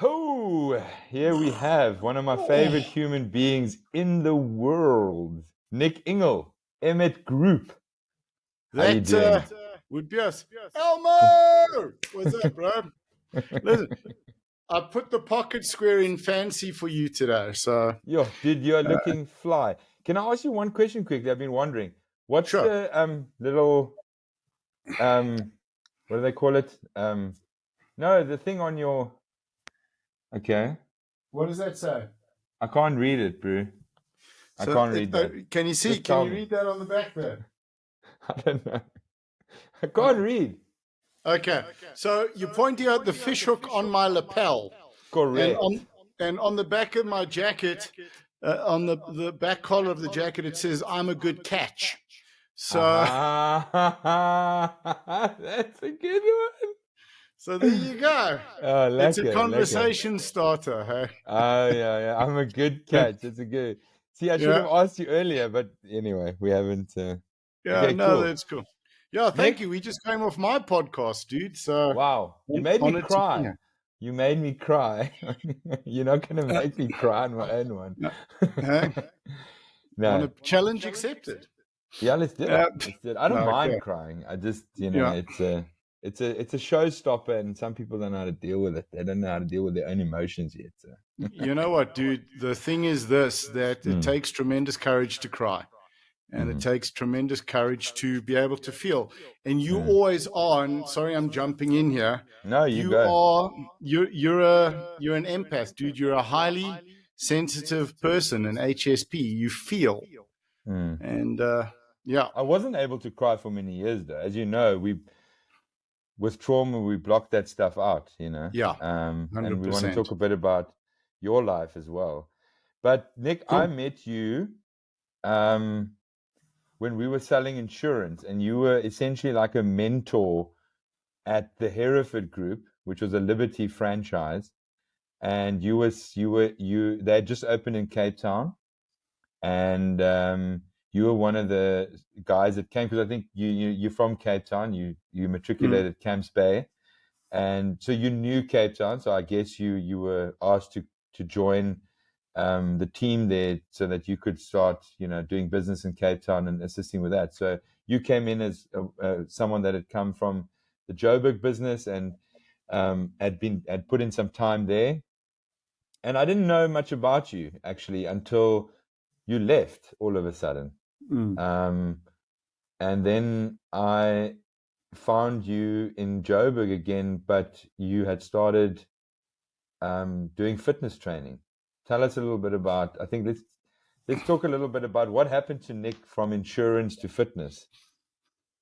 Oh, here we have one of my favorite human beings in the world, Nick Ingel, Emmet Group. How you That doing? would be us. Elmo! What's up, bro? Listen, I put the pocket square in fancy for you today. So, Yo, dude, you're looking fly. Can I ask you one question quickly? I've been wondering. What's sure. the little what do they call it? No, the thing on your okay. What does that say? I can't read it, bro. I So, can't read that. can you see? Just Can tell you me. read that on the back there? I don't know. I can't read. Okay. So, you're pointing out the fishhook on my lapel. And Correct. on the back of my jacket, on the back collar of the jacket, it says, "I'm a good catch." So, Ah, that's a good one. so there you go. Oh, It's a lekker, lekker. conversation starter, hey? Oh, yeah. I'm a good catch. It's a good. See, I should Yeah. have asked you earlier, but anyway, we haven't. Yeah, Okay, no, cool. that's cool. Yeah, thank Nick, you. We just came off my podcast, dude. So wow, you made me honored to be cry. here. You made me cry. You're not gonna Uh, make me cry on my own one. no, hey, want No. a challenge accepted? Yeah, let's do it. Uh, Let's do it. I don't okay. mind crying. I just, Yeah. it's a showstopper, and some people don't know how to deal with it. They don't know how to deal with their own emotions yet. So. You know what, dude? The thing is this that it Mm, takes tremendous courage to cry. And it mhm, takes tremendous courage to be able to feel. And you mm. always are, and sorry I'm jumping in here. No, you You go. are you're an empath, dude. You're a highly sensitive person, an HSP. You feel. Mm. And yeah, I wasn't able to cry for many years, though. As you know, with trauma we block that stuff out. yeah, And we want to 100%. talk a bit about your life as well. But Nick, I Cool. met you um, when we were selling insurance, and you were essentially like a mentor at the Hereford Group, which was a Liberty franchise, and they had just opened in Cape Town, and you were one of the guys that came because I think you're from Cape Town. You Mm, matriculated Camps Bay, and so you knew Cape Town. So I guess you were asked to join the team there so that you could start doing business in Cape Town and assisting with that. So you came in as someone that had come from the Joburg business and had put in some time there. And I didn't know much about you actually until you left all of a sudden. mm. Um, and then I found you in Joburg again, but you had started doing fitness training. Tell us a little bit about. I think let's talk a little bit about what happened to Nick from insurance to fitness.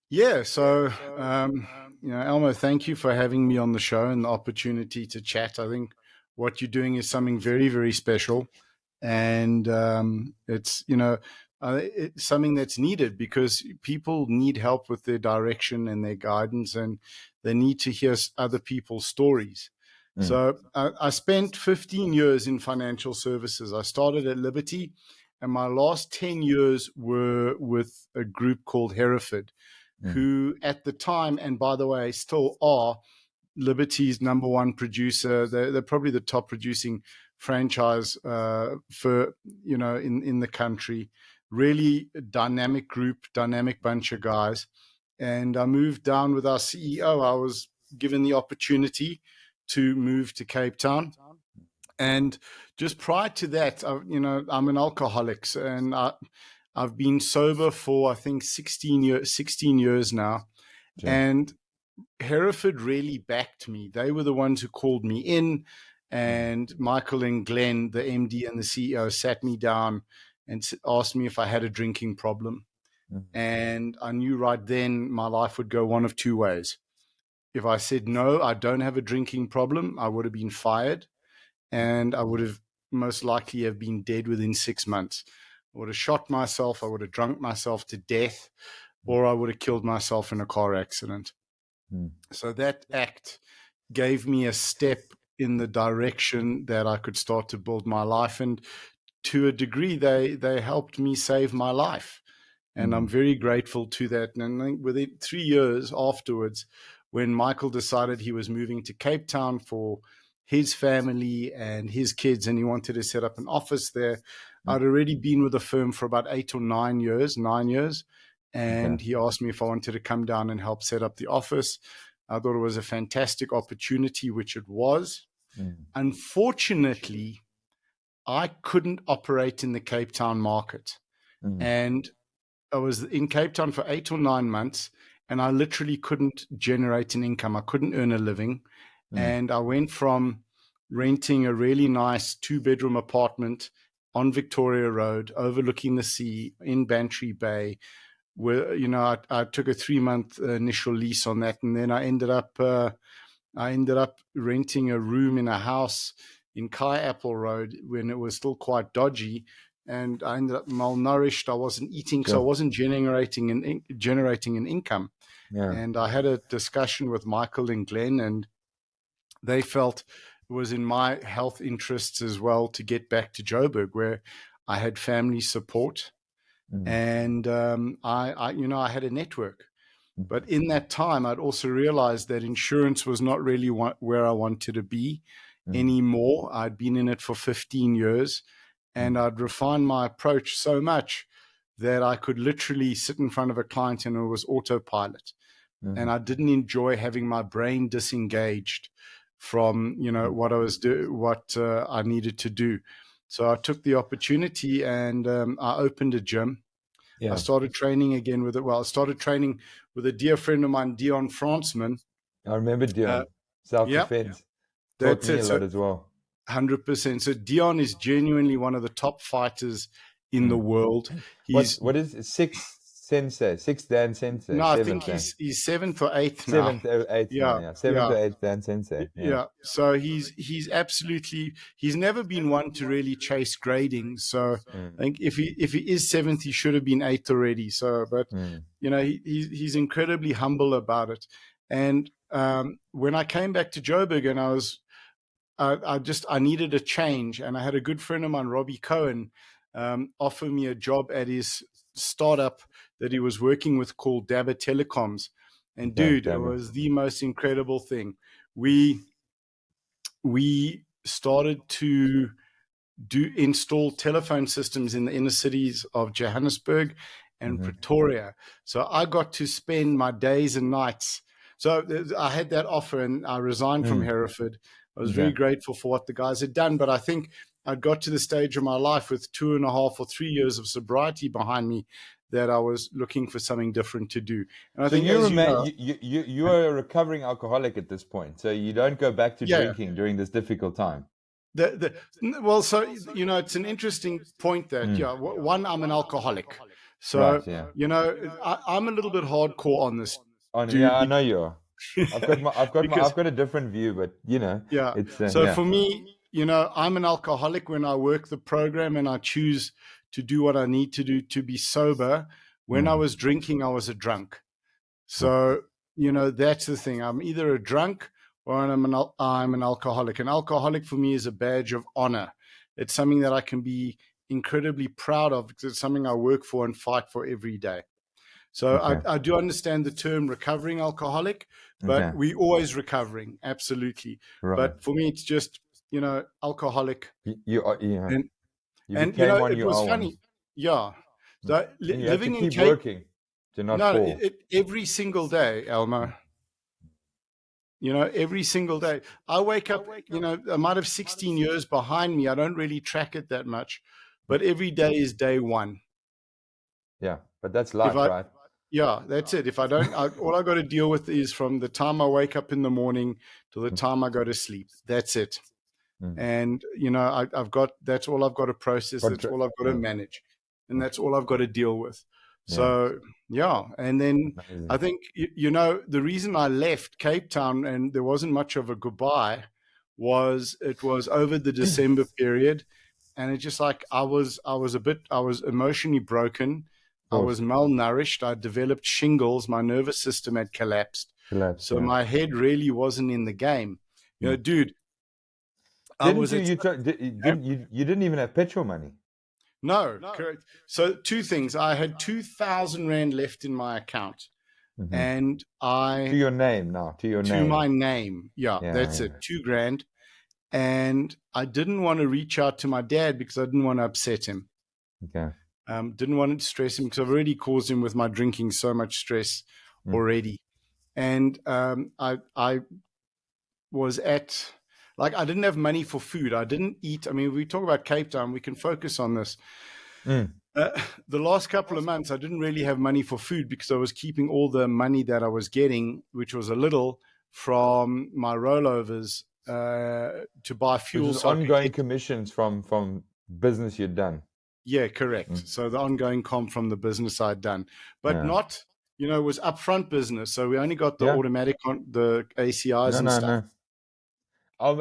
Yeah. So, Elmo, thank you for having me on the show and the opportunity to chat. I think what you're doing is something very, very special. And it's something that's needed because people need help with their direction and their guidance, and they need to hear other people's stories. Mm, So I spent 15 years in financial services. I started at Liberty, and my last 10 years were with a group called Hereford, mm, who at the time, and by the way, still are, Liberty's number one producer. They're probably the top producing franchise for in the country. Really dynamic group, dynamic bunch of guys. And I moved down with our CEO. I was given the opportunity to move to Cape Town. And just prior to that, I'm an alcoholic, and I've been sober for I think 16 years now. sure. And Hereford really backed me. They were the ones who called me in, Mm, and Michael and Glenn, the MD and the CEO, sat me down and asked me if I had a drinking problem. mm, And I knew right then my life would go one of two ways. If I said, no, I don't have a drinking problem, I would have been fired, and I would have most likely have been dead within 6 months. I would have shot myself, I would have drunk myself to death, or I would have killed myself in a car accident. mm, So that act gave me a step in the direction that I could start to build my life. And to a degree, they helped me save my life. And I'm mm, very grateful to that. And within 3 years afterwards, when Michael decided he was moving to Cape Town for his family and his kids, and he wanted to set up an office there. I'd already been with the firm for about 9 years. And he asked me if I wanted to come down and help set up the office. I thought it was a fantastic opportunity, which it was. Unfortunately, I couldn't operate in the Cape Town market. And I was in Cape Town for 8 or 9 months, and I literally couldn't generate an income. I couldn't earn a living. And I went from renting a really nice 2-bedroom apartment on Victoria Road, overlooking the sea in Bantry Bay, where, I took a 3-month initial lease on that. And then I ended up renting a room in a house in Kai Apple Road when it was still quite dodgy. And I ended up malnourished. I wasn't eating, so I wasn't generating an income. And I had a discussion with Michael and Glenn, and they felt it was in my health interests as well to get back to Joburg, where I had family support, and I had a network. But in that time, I'd also realized that insurance was not really where I wanted to be anymore. I'd been in it for 15 years, and I'd refined my approach so much that I could literally sit in front of a client and it was autopilot. And I didn't enjoy having my brain disengaged from, what I needed to do. So I took the opportunity and I opened a gym. I started training again with it. Well, I started training with a dear friend of mine, Dion Franceman. I remember Dion, self-defense. Taught me a lot as well. 100%. So Dion is genuinely one of the top fighters in the world. What is sixth sensei? Sixth Dan sensei? No, I think he's 7th or 8th now. 7th or 8th now, yeah. 7th or 8th Dan sensei. Yeah. So he's absolutely, he's never been one to really chase grading. So I think if he is 7th, he should have been 8th already. So, but he's incredibly humble about it. And when I came back to Joburg, and I needed a change, and I had a good friend of mine, Robbie Cohen, offer me a job at his startup that he was working with called Dabba Telecoms. And dude, it was the most incredible thing. We started to install telephone systems in the inner cities of Johannesburg and Pretoria. So I got to spend my days and nights. So I had that offer and I resigned from Hereford. I was very grateful for what the guys had done, but I think I'd got to the stage of my life with 2.5 or 3 years of sobriety behind me that I was looking for something different to do. And I think you are a recovering alcoholic at this point, so you don't go back to drinking during this difficult time. Well, so, it's an interesting point that, one, I'm an alcoholic. So, I'm a little bit hardcore on this. Yeah, I know you are. I've got a different view, but it's for me, I'm an alcoholic when I work the program and I choose to do what I need to do to be sober. When I was drinking, I was a drunk. So, that's the thing. I'm either a drunk or I'm an alcoholic. An alcoholic for me is a badge of honor. It's something that I can be incredibly proud of because it's something I work for and fight for every day. So I do understand the term recovering alcoholic, but we're always recovering, absolutely. Right. But for me, it's just, alcoholic. You and it was funny. Yeah. So living in Cape, working to not fall. Every single day, Elmo. Every single day. I wake up, I might have 16 years behind me. I don't really track it that much, but every day is day one. Yeah, but that's life, right? Yeah, that's it. If I don't, all I got to deal with is from the time I wake up in the morning to the time I go to sleep. That's it. And, that's all I've got to process. That's all I've got to manage. And that's all I've got to deal with. So, And then I think, the reason I left Cape Town and there wasn't much of a goodbye was it was over the December period. And it's just like I was emotionally broken. I was malnourished. I developed shingles. My nervous system had collapsed. So my head really wasn't in the game. Dude. You didn't even have petrol money. No, correct. So 2 things. I had 2,000 Rand left in my account. And to your name now. To my name. Yeah, that's it. 2 grand. and I didn't want to reach out to my dad because I didn't want to upset him. Okay. Didn't want to stress him because I've already caused him with my drinking so much stress already. And I was at, like, I didn't have money for food. I didn't eat. I mean, we talk about Cape Town, we can focus on this. The last couple of months, I didn't really have money for food because I was keeping all the money that I was getting, which was a little, from my rollovers to buy Which fuel. is So I could ongoing get, commissions from business you'd done. yeah, correct. So the ongoing comp from the business I'd done, but Yeah. not, it was upfront business. So we only got the Yeah. automatic the ACIs No, and no, stuff. no.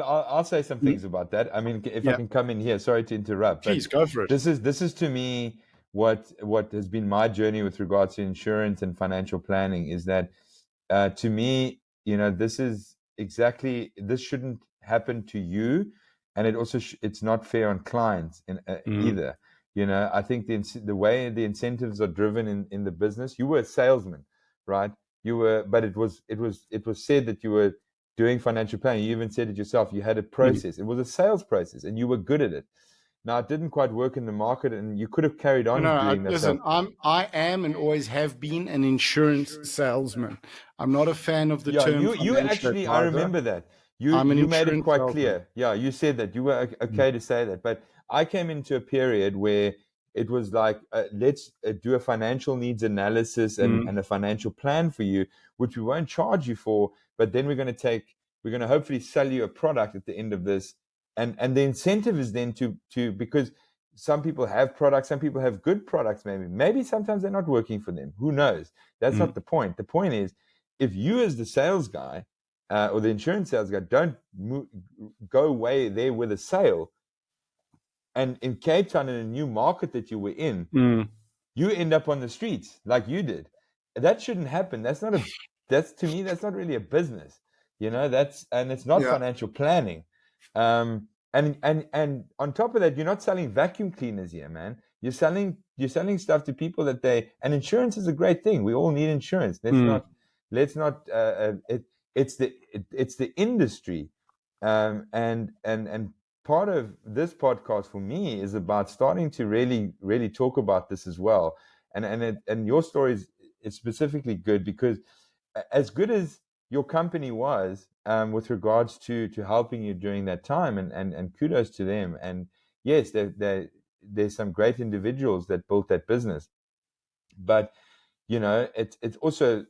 I'll say some things about that. I mean, if I Yeah, can come in here, sorry to interrupt, but please go for it. this is to me what has been my journey with regards to insurance and financial planning is that to me, this is exactly this shouldn't happen to you, and it also it's not fair on clients Mm, either. I think the way the incentives are driven in the business. You were a salesman, right? But it was said that you were doing financial planning. You even said it yourself. You had a mm. process. It was a sales process, and you were good at it. Now it didn't quite work in the market, and you could have carried on doing that Listen, sales. I am and always have been an insurance salesman. I'm not a fan of the Yeah, term you financial actually, I advisor. remember that. You I'm an you made it insurance quite salesman. clear. Yeah, you said that. You were Mm, okay to say that. But I came into a period where it was like, let's do a financial needs analysis mm, and a financial plan for you, which we won't charge you for, but then we're going to hopefully sell you a product at the end of this. And the incentive is then because some people have products, some people have good products, maybe sometimes they're not working for them. Who knows? That's mm, not the point. The point is, if you as the sales guy or the insurance sales guy don't go away there with a sale, and in Cape Town, in a new market that you were in, mm. you end up on the streets like you did. That shouldn't happen. That's to me, that's not really a business. And it's not Yeah. financial planning. And on top of that, you're not selling vacuum cleaners here, man. You're selling stuff to people and insurance is a great thing. We all need insurance. Mm, Let's not it's the industry. And part of this podcast for me is about starting to really, really talk about this as well. And your story is specifically good because as good as your company was with regards to helping you during that time, and kudos to them. And yes, there's some great individuals that built that business, but it's also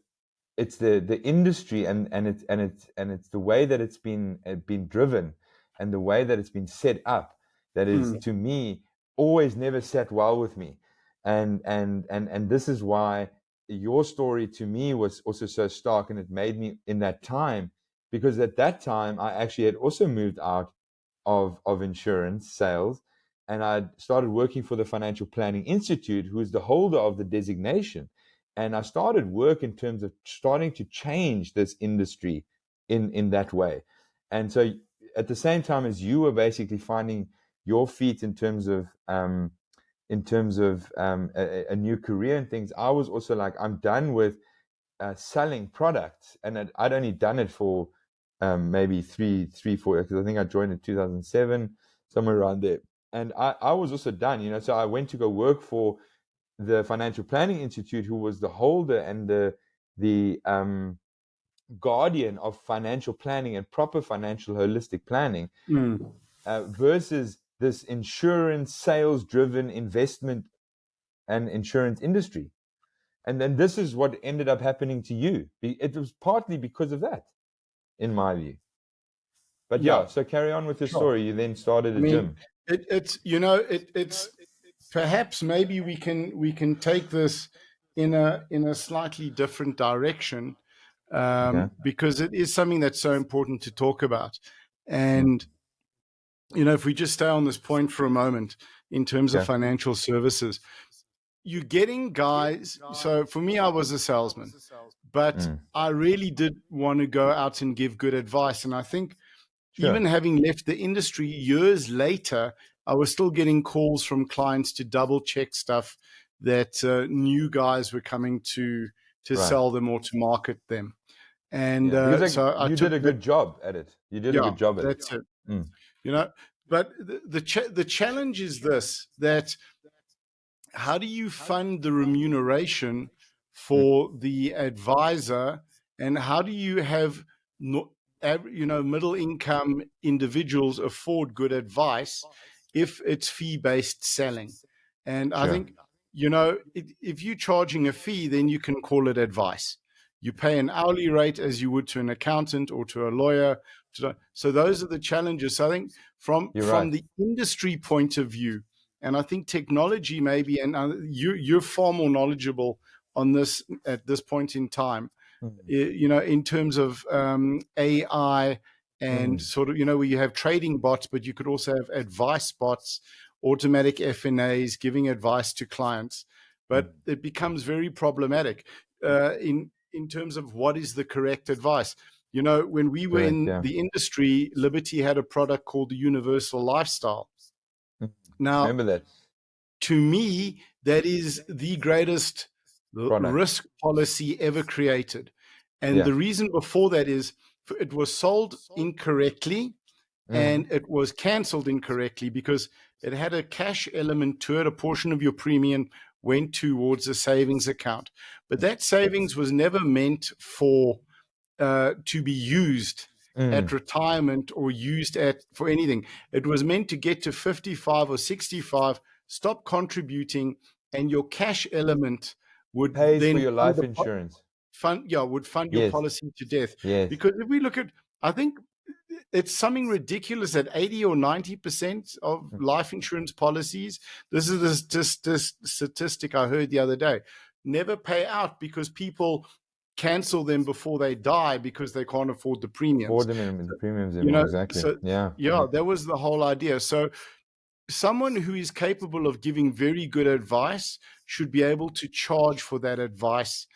it's the industry and it's the way that it's been driven and the way that it's been set up that is, mm, to me, always never sat well with me. And this is why your story to me was also so stark, and it made me in that time, because at that time I actually had also moved out of insurance sales, and I started working for the Financial Planning Institute, who is the holder of the designation. And I started work in terms of starting to change this industry in that way. And so at the same time as you were basically finding your feet in terms of a new career and things, I was also like, I'm done with selling products. And I'd only done it for maybe 4 years, because I think I joined in 2007, somewhere around there. And I was also done, so I went to go work for the Financial Planning Institute, who was the holder and the guardian of financial planning and proper financial holistic planning, mm. versus this insurance sales driven investment and insurance industry. And then this is what ended up happening to you. It was partly because of that, in my view. But Yeah, yeah, so carry on with your sure. story. You then started I a mean, gym. it's perhaps maybe we can take this in a slightly different direction, Okay. because it is something that's so important to talk about. Mm. And if we just stay on this point for a moment, in terms of Okay. financial services, you're getting guys. So for me, I was a salesman, but Mm. I really did want to go out and give good advice. And I think Sure. even having left the industry years later, I was still getting calls from clients to double check stuff that new guys were coming to Right. sell them or to market them. And Yeah. Because so I you took did a that. good job at it. You did a Yeah, good job at it. that's it. Mm. You know, but the challenge is this: that how do you fund the remuneration Mm, for the advisor, and how do you have no, middle income individuals afford good advice if it's fee based selling? And I sure. think, if you're charging a fee, then you can call it advice. You pay an hourly rate as you would to an accountant or to a lawyer. So those are the challenges. So I think You're from right. the industry point of view, and I think technology maybe, and you're far more knowledgeable on this at this point in time, Mm, in terms of AI and mm, sort of, where you have trading bots, but you could also have advice bots, automatic FNAs giving advice to clients. mm. But it becomes very problematic in terms of what is the correct advice. When we were Correct. in Yeah. the industry, Liberty had a product called the Universal Lifestyle. Mm. Now, Remember that to me, that is the greatest product. risk policy ever created. And Yeah. the reason before that is it was sold incorrectly Mm, and it was cancelled incorrectly because it had a cash element to it. A portion of your premium went towards a savings account. But that savings was never meant to be used mm. at retirement or used at for anything. It was meant to get to 55 or 65, stop contributing, and your cash element would Pays for then your life insurance. would fund your Yes. policy to death. Yes. Because if we look at, I think it's something ridiculous that 80 or 90% of Mm. life insurance policies, this is this statistic I heard the other day, never pay out because people cancel them before they die because they can't afford the premiums. Afford them in the premiums You anymore. know, Exactly. so Yeah. yeah, Yeah. that was the whole idea. So someone who is capable of giving very good advice should be able to charge for that advice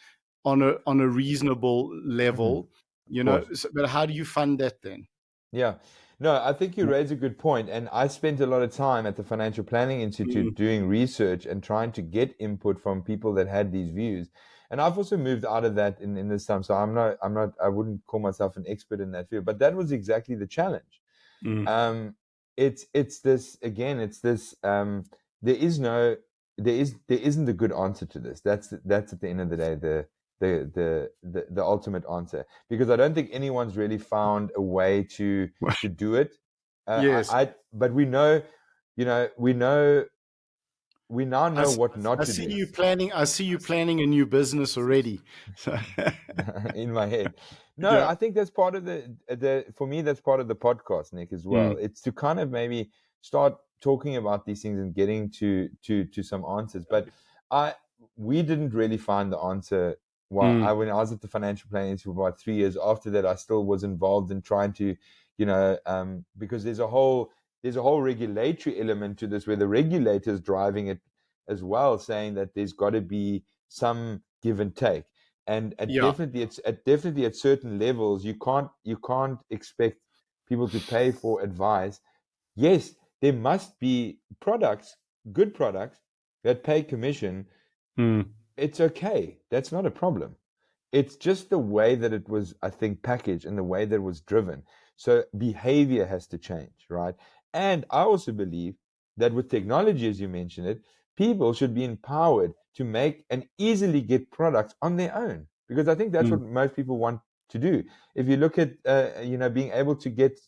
on a reasonable Mhm. level. Of course. But how do you fund that then? Yeah. No, I think you raise a good point. And I spent a lot of time at the Financial Planning Institute Mm, doing research and trying to get input from people that had these views. And I've also moved out of that in this time. So I wouldn't call myself an expert in that field, but that was exactly the challenge. mm, Um, it's this again, it's this, there is no, there isn't a good answer to this. That's at the end of the day, the ultimate answer, because I don't think anyone's really found a way to do it. yes. But we know, we now I, know s- what not I to see do. you planning. I see you planning a new business already. So, In my head. No, yeah. I think that's part of the for me that's part of the podcast, Nick, as well. Mm, It's to kind of maybe start talking about these things and getting to some answers. But I we didn't really find the answer. Well, mm, when I was at the Financial Planning Institute for about 3 years. After that, I still was involved in trying to, because there's a whole regulatory element to this, where the regulator's driving it as well, saying that there's got to be some give and take. And yeah. definitely at certain levels, you can't expect people to pay for advice. Yes, there must be products, good products, that pay commission. Mm, It's okay, that's not a problem. It's just the way that it was, I think, packaged and the way that it was driven. So behavior has to change, right? And I also believe that with technology, as you mentioned it, people should be empowered to make and easily get products on their own, because I think that's what mm, most people want to do. If you look at, being able to get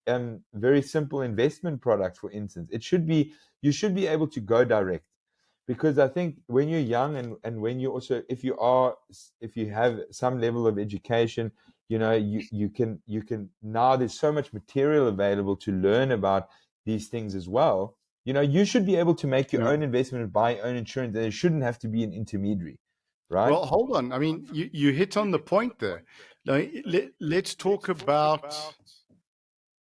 very simple investment products, for instance, you should be able to go direct, because I think when you're young, and when you also, if you have some level of education, you can now, there's so much material available to learn about these things as well. You should be able to make your yeah. own investment and buy your own insurance, and it shouldn't have to be an intermediary, right? Well, hold on. I mean, you hit on the point there. Let's talk about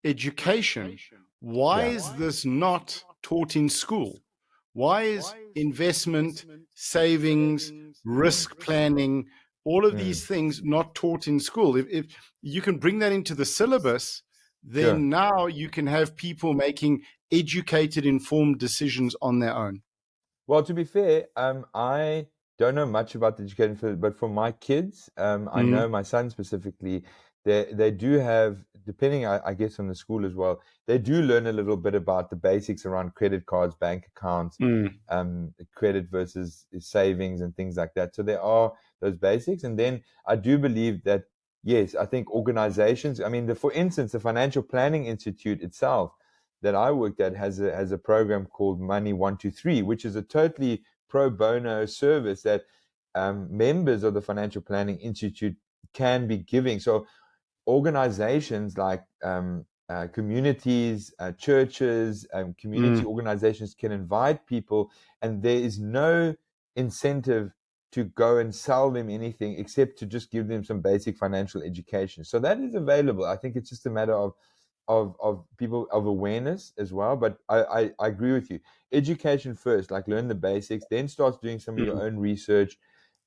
education. Why Yeah. is this not taught in school? Why is investment, savings, Mm. risk planning, all of Mm. these things not taught in school? If you can bring that into the syllabus, Sure. then now you can have people making educated, informed decisions on their own. Well, to be fair, I don't know much about the education field, but for my kids, I Mm, know my son specifically. they do have, depending, I guess, on the school as well, they do learn a little bit about the basics around credit cards, bank accounts, credit versus savings and things like that. So there are those basics. And then I do believe that, yes, I think organizations, I mean, for instance, the Financial Planning Institute itself that I worked at has a program called Money 123, which is a totally pro bono service that members of the Financial Planning Institute can be giving. So organizations like communities, churches, community organizations can invite people, and there is no incentive to go and sell them anything except to just give them some basic financial education. So that is available. I think it's just a matter of people, of awareness as well. But I agree with you. Education first, like learn the basics, then start doing some of your own research.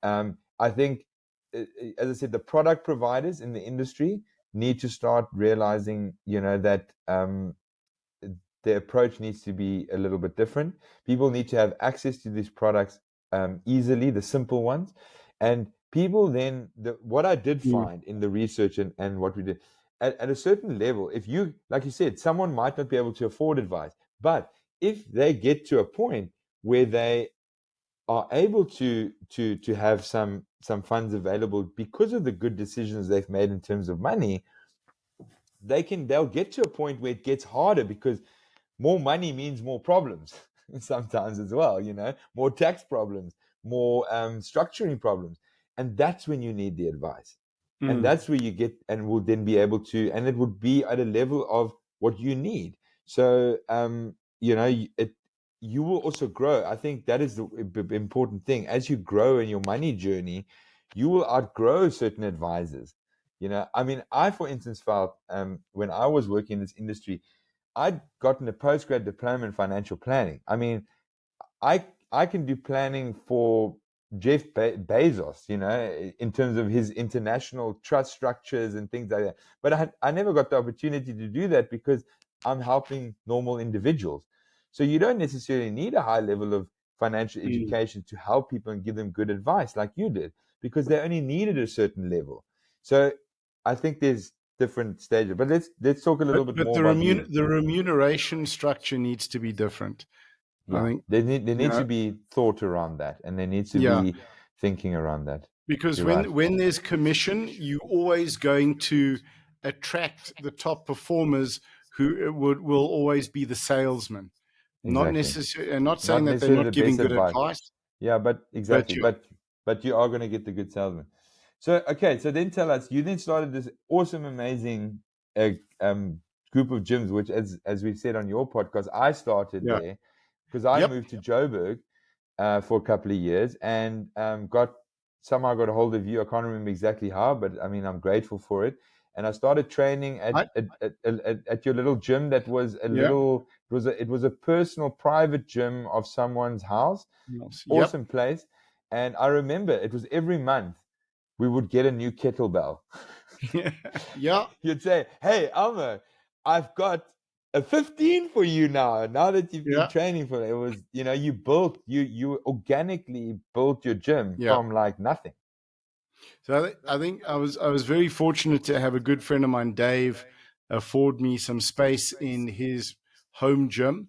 I think, as I said, the product providers in the industry need to start realizing, that the approach needs to be a little bit different. People need to have access to these products easily, the simple ones. And people then, what I did find in the research and what we did, at a certain level, if you, like you said, someone might not be able to afford advice, but if they get to a point where they are able to have some funds available because of the good decisions they've made in terms of money, they'll get to a point where it gets harder, because more money means more problems sometimes as well, more tax problems, more structuring problems. And that's when you need the advice. And that's where you get, and will then be able to, and it would be at a level of what you need. So, you will also grow. I think that is the important thing. As you grow in your money journey, you will outgrow certain advisors. I mean, I, for instance, felt when I was working in this industry, I'd gotten a postgrad diploma in financial planning. I mean, I can do planning for Jeff Bezos, in terms of his international trust structures and things like that. But I never got the opportunity to do that because I'm helping normal individuals. So you don't necessarily need a high level of financial education to help people and give them good advice like you did, because they only needed a certain level. So I think there's different stages. But let's talk a little bit But more about you. the remuneration structure needs to be different. I Yeah, think, there needs to be thought around that, and there needs to yeah, be thinking around that. because You're right. when there's commission, you're always going to attract the top performers who will always be the salesman. Not Exactly. necessarily, and not Not saying that they're necessarily not the giving best good advice. advice, Yeah, but but exactly. you, But you are going to get the good salesman. So okay, so then tell us, you then started this awesome, amazing uh, um, group of gyms, which, as we've said on your podcast, I started yeah, there because I yep, moved to Joburg for a couple of years, and somehow got a hold of you. I can't remember exactly how, but I mean, I'm grateful for it. And I started training I, at your little gym that was a yeah, little, it was a personal private gym of someone's house. yep, Awesome place. And I remember it was every month we would get a new kettlebell. yeah, You'd say, "Hey, Alma, I've got a 15 for you now. Now that you've been yeah, training for it." It was, you organically built your gym yeah. from like nothing. So I think I was very fortunate to have a good friend of mine, Dave, afford me some space in his home gym.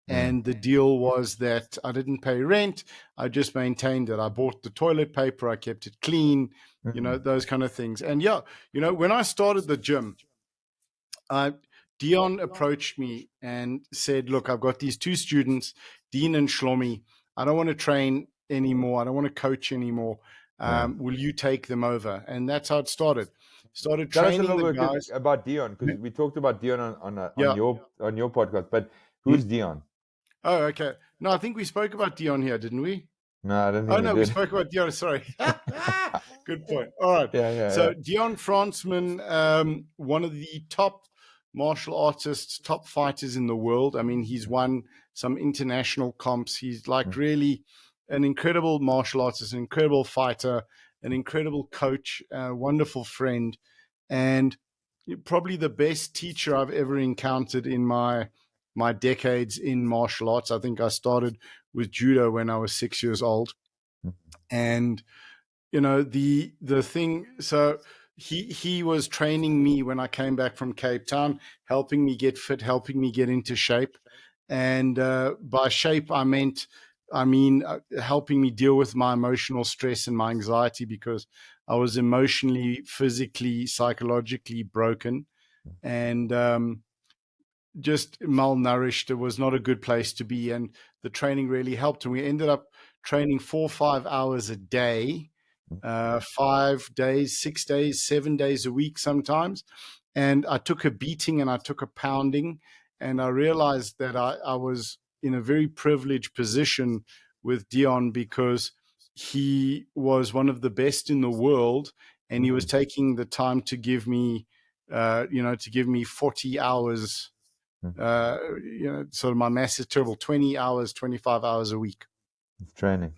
Mm, And the deal was that I didn't pay rent. I just maintained it. I bought the toilet paper. I kept it clean, mm, those kind of things. And yeah, when I started the gym, Dion approached me and said, "Look, I've got these two students, Dean and Shlomi. I don't want to train anymore. I don't want to coach anymore. yeah. Will you take them over?" And that's how it started. Started Tell us a training the little bit guys. about Dion, because we talked about Dion on Yeah. your podcast. But Hmm? who's Dion? Oh, okay. No, I think we spoke about Dion here, didn't we? No, I don't Oh think we no, we did. spoke about Dion. Sorry. Good point. All right. Yeah, yeah, So yeah. Dion Franceman, one of the top martial artists, top fighters in the world. I mean, he's won some international comps. He's like Mm, really an incredible martial artist, an incredible fighter, an incredible coach, a wonderful friend, and probably the best teacher I've ever encountered in my decades in martial arts. I think I started with judo when I was 6 years old, mm, and the thing. So he was training me when I came back from Cape Town, helping me get fit, helping me get into shape. And by shape, I mean, helping me deal with my emotional stress and my anxiety, because I was emotionally, physically, psychologically broken, and just malnourished. It was not a good place to be. And the training really helped. And we ended up training 4 or 5 hours a day, 5 days, 6 days, 7 days a week sometimes. And I took a beating and I took a pounding. And I realized that I was in a very privileged position with Dion, because he was one of the best in the world. And he was taking the time to give me, to give me 40 hours, sort of my mass is terrible, 20 hours, 25 hours a week. Training.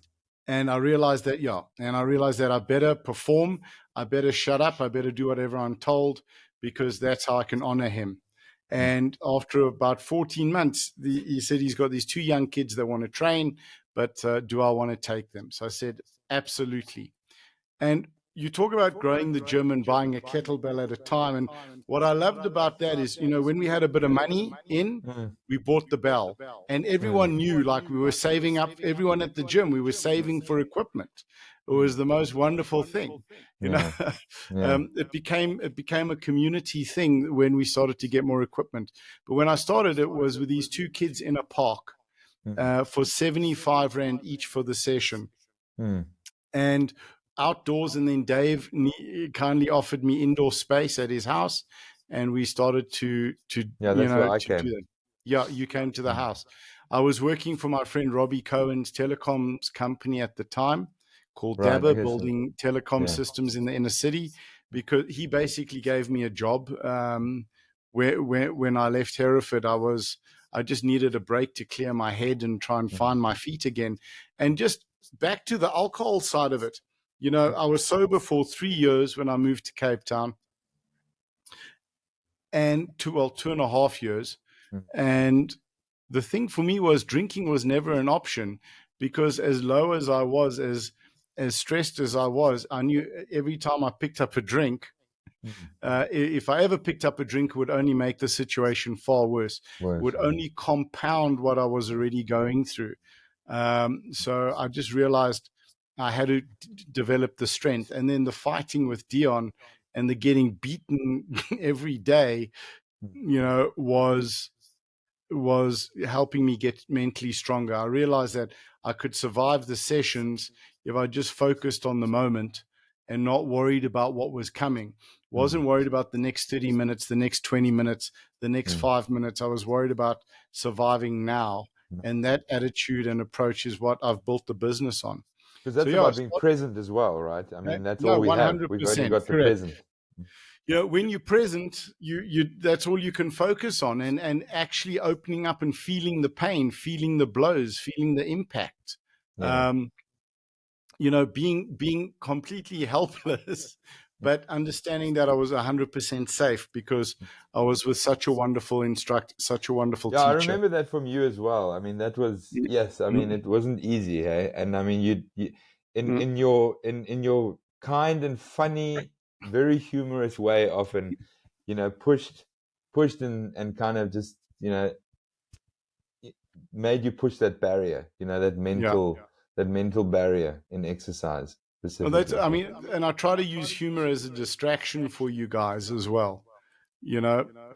And I realized that I better perform, I better shut up, I better do whatever I'm told, because that's how I can honor him. And after about 14 months, he said he's got these 2 young kids that want to train, but do I want to take them? So I said, absolutely. And you talk about growing the gym and buying a kettlebell at a time. And what I loved about that is, when we had a bit of money in, we bought the bell. And everyone knew, like, we were saving up, everyone at the gym, we were saving for equipment. It was the most wonderful thing. Yeah. Yeah. It became a community thing when we started to get more equipment. But when I started, it was with these 2 kids in a park for 75 Rand each for the session. And outdoors. And then Dave kindly offered me indoor space at his house, and we started to Yeah, that's where I to came. do that. Yeah, you came to the house. I was working for my friend Robbie Cohen's telecoms company at the time, called Right. Dabba, Okay. So, building telecom yeah. systems in the inner city, because he basically gave me a job. Where when I left Hereford, I just needed a break to clear my head and try and find my feet again. And just back to the alcohol side of it. I was sober for 3 years when I moved to Cape Town, and 2.5 years. And the thing for me was, drinking was never an option, because as low as I was, as stressed as I was, I knew every time I picked up a drink, if I ever picked up a drink, it would only make the situation far worse. It would only compound what I was already going through. So I just realized I had to develop the strength. And then the fighting with Dion and the getting beaten every day, was helping me get mentally stronger. I realized that I could survive the sessions if I just focused on the moment and not worried about what was coming. Wasn't worried about the next 30 minutes, the next 20 minutes, the next 5 minutes. I was worried about surviving now. And that attitude and approach is what I've built the business on. Because So that's yeah, about being present as well, right? I mean, that's all no, we have. We've only 100% got the correct. present. When you're present, you that's all you can focus on, and actually opening up and feeling the pain, feeling the blows, feeling the impact. Yeah. Being completely helpless, but understanding that I was 100% safe, because I was with such a wonderful instructor, such a wonderful Yeah, I teacher. remember that from you as well. I mean, that was, yes, I mean, Mm, it wasn't easy, hey? And I mean, you mm, in your kind and funny, very humorous way, often, pushed and kind of just, made you push that barrier, yeah. that mental barrier in exercise Well, that's, specifically. I mean, and I try to use humor as a distraction for you guys as well.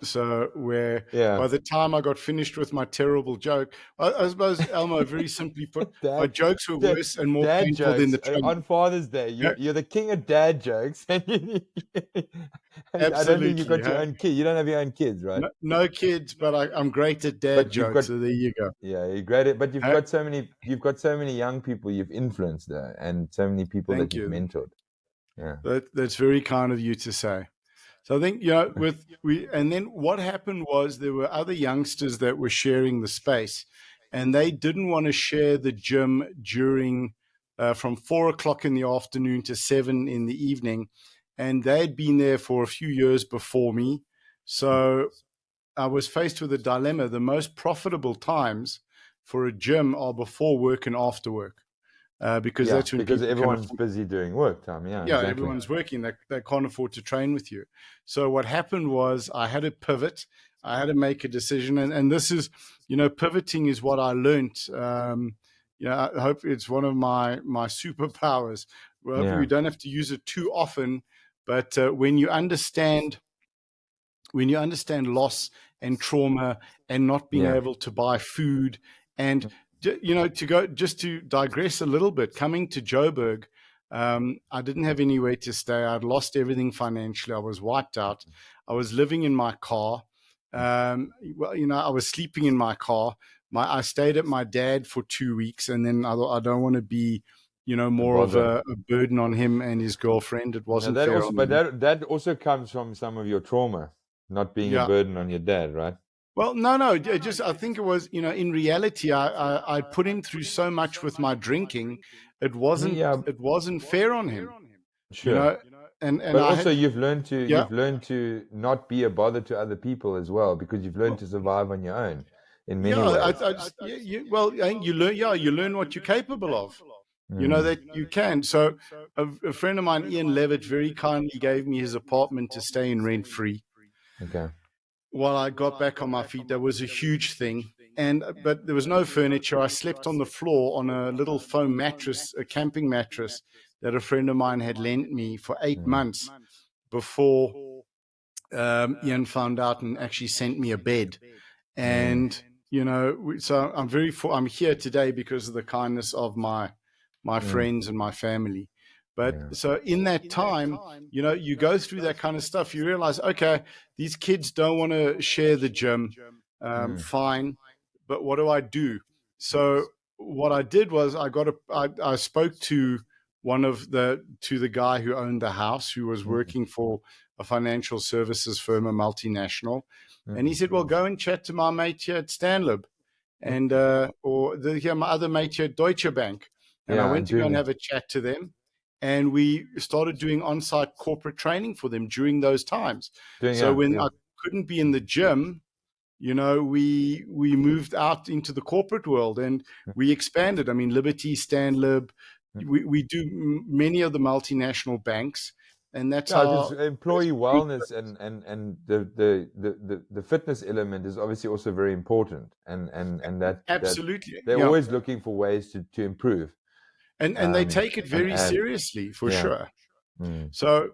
So where Yeah. by the time I got finished with my terrible joke, I suppose, Elmo, very simply put, my Dad, jokes were dad, worse and more dad painful than jokes the training. on Father's Day. Yeah, You're the king of dad jokes, and I don't think you absolutely. got your Huh? own kid. You don't have your own kids, right? No, no kids, but I'm great at dad But you've got, jokes. So there you go. yeah, you're great at. But Huh? you've got so many young people you've influenced, and so many people that Thank you've you. mentored. Yeah. That's very kind of you to say. So I think, and then what happened was, there were other youngsters that were sharing the space, and they didn't want to share the gym during from 4 o'clock in the afternoon to 7 in the evening, and they had been there for a few years before me. So I was faced with a dilemma. The most profitable times for a gym are before work and after work. because Yeah, that's when because people can everyone's afford. busy doing work time. Yeah, Yeah, exactly. everyone's working. They can't afford to train with you. So what happened was I had to pivot. I had to make a decision, and this is, pivoting is what I learned. I hope it's one of my superpowers. Well, hopefully we Yeah, don't have to use it too often, but when you understand loss and trauma and not being yeah. able to buy food and to digress a little bit, coming to Joburg, I didn't have anywhere to stay. I'd lost everything financially. I was wiped out. I was living in my car. I was sleeping in my car. I stayed at my dad for 2 weeks, and then I thought I don't want to be A more of bother. a burden on him and his girlfriend. It Now wasn't that fair also, on but them. that also comes from some of your trauma, not being a Yeah. burden on your dad, right? Well, no. Just I think it was, in reality, I put him through so much with my drinking. It wasn't Yeah, it wasn't fair on him, you sure. know. And But I also had, yeah, you've learned to not be a bother to other people as well because you've learned well, to survive on your own in yeah. many I ways. just, well, I think you learn. Yeah, you learn what you're capable of. You know Mm, that you can. So a friend of mine, Ian Levitt, very kindly gave me his apartment to stay in rent free. okay. While I got back on my feet, that was a huge thing. And but there was no furniture. I slept on the floor on a little foam mattress, a camping mattress that a friend of mine had lent me for eight Mm, months before Ian found out and actually sent me a bed. mm, And so I'm here today because of the kindness of my mm, friends and my family. But yeah. so in that time, you go through that kind of stuff. You realize, okay, these kids don't want to share the gym. Mm, Fine, but what do I do? So what I did was I spoke to the guy who owned the house, who was mm, working for a financial services firm, a multinational, and he mm, said, "Well, go and chat to my mate here at Stanlib, mm. and my other mate here at Deutsche Bank." And I Yeah, went and to go doing and it. have a chat to them, and we started doing on-site corporate training for them during those times. Doing So yeah, when yeah. I couldn't be in the gym, we moved out into the corporate world and Mm, we expanded. I mean, Liberty, Stanlib, mm. we do many of the multinational banks, and that's Yeah, because how. employee wellness and the fitness element is obviously also very important, and that Absolutely, they're yeah. always looking for ways to improve, And they take it and very add. seriously, for Yeah. sure. Mm, So,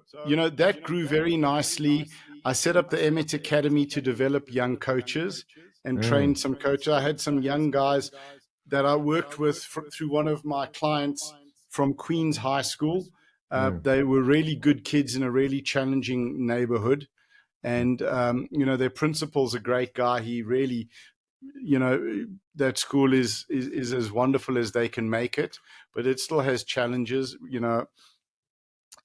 that grew very nicely. I set up the Emmett Academy to develop young coaches and mm, train some coaches. I had some young guys that I worked with through one of my clients from Queens High School. mm, They were really good kids in a really challenging neighborhood. mm. And, their principal's a great guy. He really, that school is as wonderful as they can make it, but it still has challenges,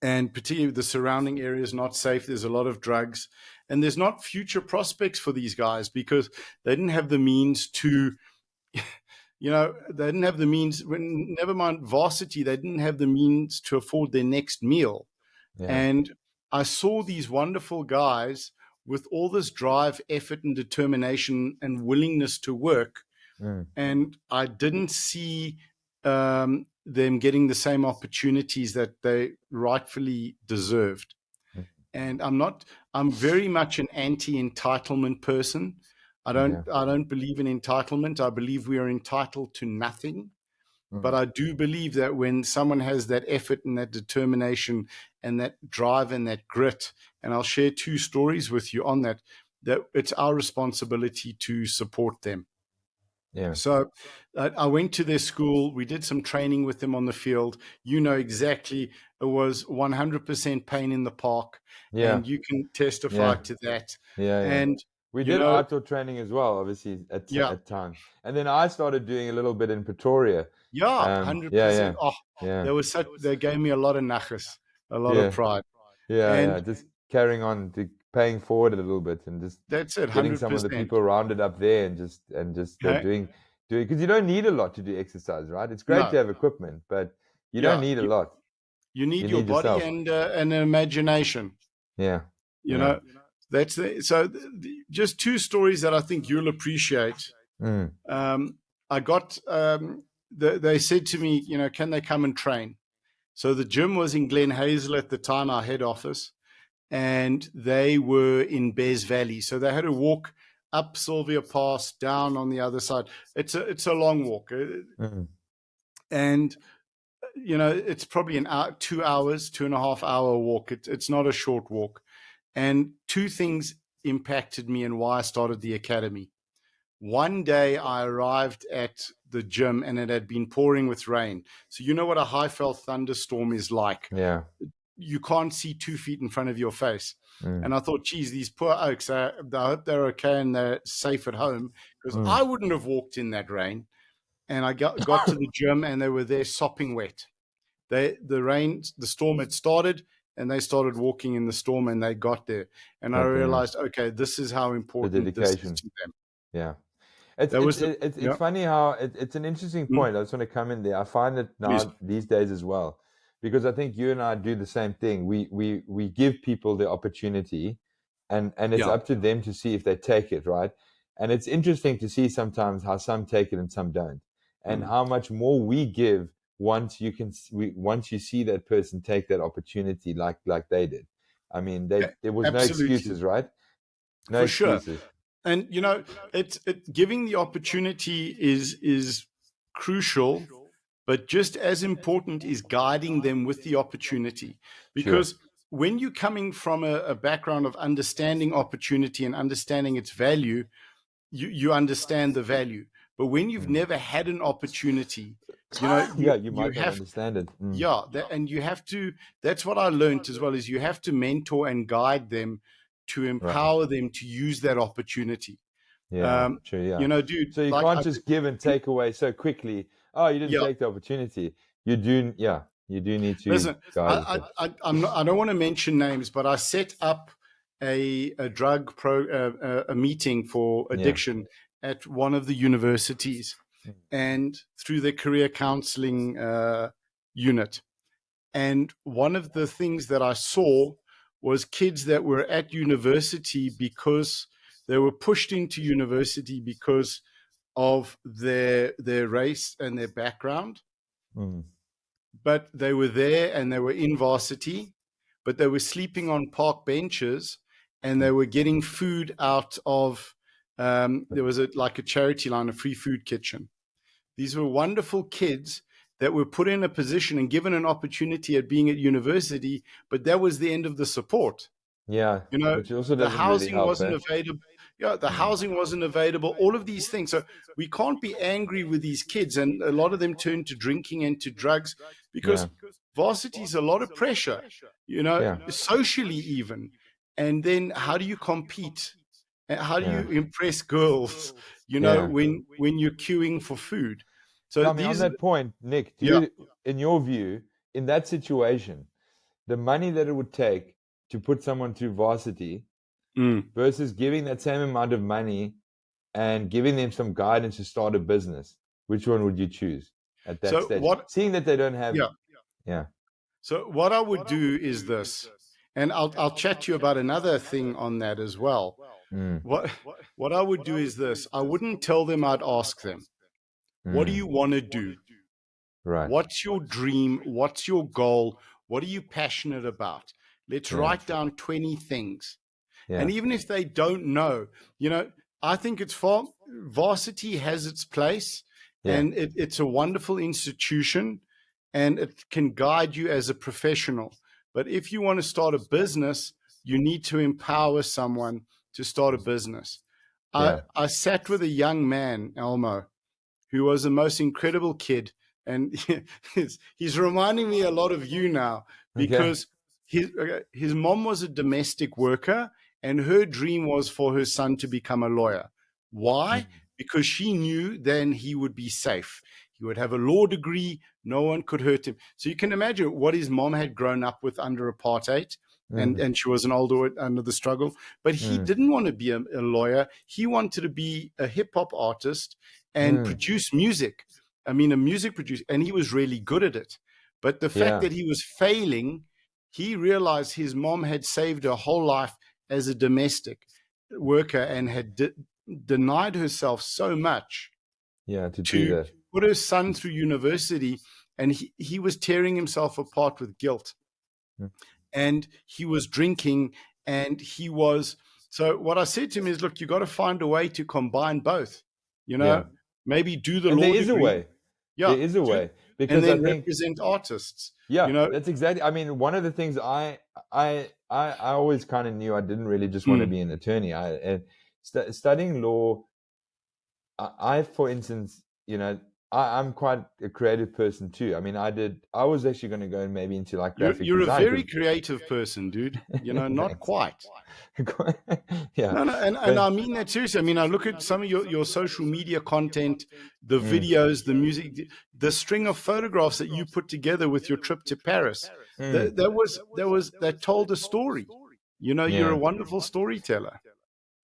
and particularly the surrounding area is not safe. There's a lot of drugs, and there's not future prospects for these guys because they didn't have the means to, they didn't have the means. Never mind varsity, they didn't have the means to afford their next meal. Yeah. And I saw these wonderful guys with all this drive, effort, and determination and willingness to work, Mm, and I didn't see them getting the same opportunities that they rightfully deserved. mm, And I'm very much an anti-entitlement person. I don't yeah. I don't believe in entitlement. I believe we are entitled to nothing. But Mm, I do believe that when someone has that effort and that determination and that drive and that grit, and I'll share two stories with you on that, that it's our responsibility to support them. yeah. So I went to their school. We did some training with them on the field. Exactly. It was 100% pain in the park, Yeah. and you can testify Yeah. to that. Yeah. Yeah. And, We you did know, outdoor training as well, obviously yeah, at times, and then I started doing a little bit in Pretoria. yeah, Yeah. 100%. Yeah. Oh, Yeah. they gave me a lot of nachas, a lot of Yeah. pride. Yeah. And Yeah. Just carrying on to paying forward a little bit and just that's it, getting some of the 100%. people rounded up there and just Okay? doing because you don't need a lot to do exercise, right? It's great to No, have equipment, but you don't yeah, need a lot. you You need your need body yourself. and an imagination. Yeah. You Yeah. know, just two stories that I think you'll appreciate. Mm, I got they said to me, can they come and train? So the gym was in Glen Hazel at the time, our head office, and they were in Bears Valley. So they had to walk up Sylvia Pass, down on the other side. It's a long walk, Mm. and it's probably an hour, 2 hours, 2.5 hour walk. It's not a short walk. And two things impacted me and why I started the academy. One day I arrived at the gym and it had been pouring with rain. So you know what a Highveld thunderstorm is like. Yeah. You can't see 2 feet in front of your face. Mm. And I thought, geez, these poor oaks, I hope they're okay and they're safe at home, because Mm. I wouldn't have walked in that rain. And I got to the gym and they were there sopping wet. The storm had started and they started walking in the storm and they got there. And I Got there. realized, okay, this is how The important this is dedication. to them. Yeah. It's That it's was the, it's it's yeah. funny how it's an interesting Mm, point. I just want to come in there. I find it please. now these days as well, because I think you and I do the same thing. We give people the opportunity, and it's Yeah. up to them to see if they take it, right? And it's interesting to see sometimes how some take it and some don't, and Mm, how much more we give once you see that person take that opportunity like they did. I mean, there was no absolutely. excuses, right? No For sure. excuses. And giving the opportunity is crucial, but just as important is guiding them with the opportunity. Sure. Because when you're coming from a background of understanding opportunity and understanding its value, you understand the value. But when you've Mm. never had an opportunity, Yeah, you you might not have, understand it. Mm. yeah, and you have to, that's what I learned as well, is you have to mentor and guide them to Right. empower them to use that opportunity. Yeah, true. Yeah. Dude, So you like can't just give and take away so quickly. Oh, you didn't yeah, take the opportunity. You do. Yeah, you do need to listen, guide with it. I'm not, I don't want to mention names, but I set up a drug a meeting for Yeah. addiction at one of the universities, Mm. and through the career counseling unit. And one of the things that I saw was kids that were at university because they were pushed into university because of their race and their background, Mm. but they were there and they were in varsity, but they were sleeping on park benches and they were getting food out of there was like a charity line, a free food kitchen. These were wonderful kids that were put in a position and given an opportunity at being at university, but that was the end of the support. Yeah, which also The doesn't really housing help, wasn't eh? available. Yeah, the Mm. housing wasn't available, all of these things. So we can't be angry with these kids. And a lot of them turn to drinking and to drugs Yeah. because varsity is a lot of pressure, Yeah. socially even. And then how do you compete? And how do Yeah. you impress girls, Yeah. when you're queuing for food? So Tell me on these, that point, Nick, yeah. in your view, in that situation, the money that it would take to put someone through varsity Mm. versus giving that same amount of money and giving them some guidance to start a business, which one would you choose at that So stage? what, Seeing that they don't have, yeah. yeah, So what I would do is this, and I'll chat to you about another thing on that as well. mm, What what I would do is this. I wouldn't tell them, I'd ask them, what do mm, you want to do? right, What's your dream? What's your goal? What are you passionate about? Let's yeah, write down 20 things. yeah, And even if they don't know, I think it's far, varsity has its place, yeah, and it's a wonderful institution and it can guide you as a professional. But if you want to start a business, you need to empower someone to start a business. I, yeah, I sat with a young man, Elmo, who was the most incredible kid. And he's reminding me a lot of you now, okay, because his mom was a domestic worker and her dream was for her son to become a lawyer. mm, Why? Because she knew then he would be safe. He would have a law degree. No one could hurt him. So you can imagine what his mom had grown up with under apartheid. And, mm, and she was an older under the struggle. But he mm, didn't want to be a lawyer. He wanted to be a hip hop artist and mm, produce music. I mean, a music producer, and he was really good at it. But the fact yeah, that he was failing, he realized his mom had saved her whole life as a domestic worker and had denied herself so much Yeah, to do to that. put her son through university, and he was tearing himself apart with guilt, Mm. and he was drinking, and he was. So what I said to him is, look, you got to find a way to combine both. You Yeah. know, maybe do the And there law is a degree, way. There yeah, is a way and because I then think, represent artists. yeah, You know, that's exactly. I mean, one of the things I always kind of knew I didn't really just want to mm, be an attorney. Studying law, for instance, I'm quite a creative person too. I mean, I was actually going to go maybe into like graphic you're a design very because, creative person, dude. You know, not thanks. quite. Yeah, No, no, and but I mean that seriously. I mean, I look at some of your social media content, the mm, videos, the music, the string of photographs that you put together with your trip to Paris. mm, That told a story. You know, you're a yeah, wonderful storyteller.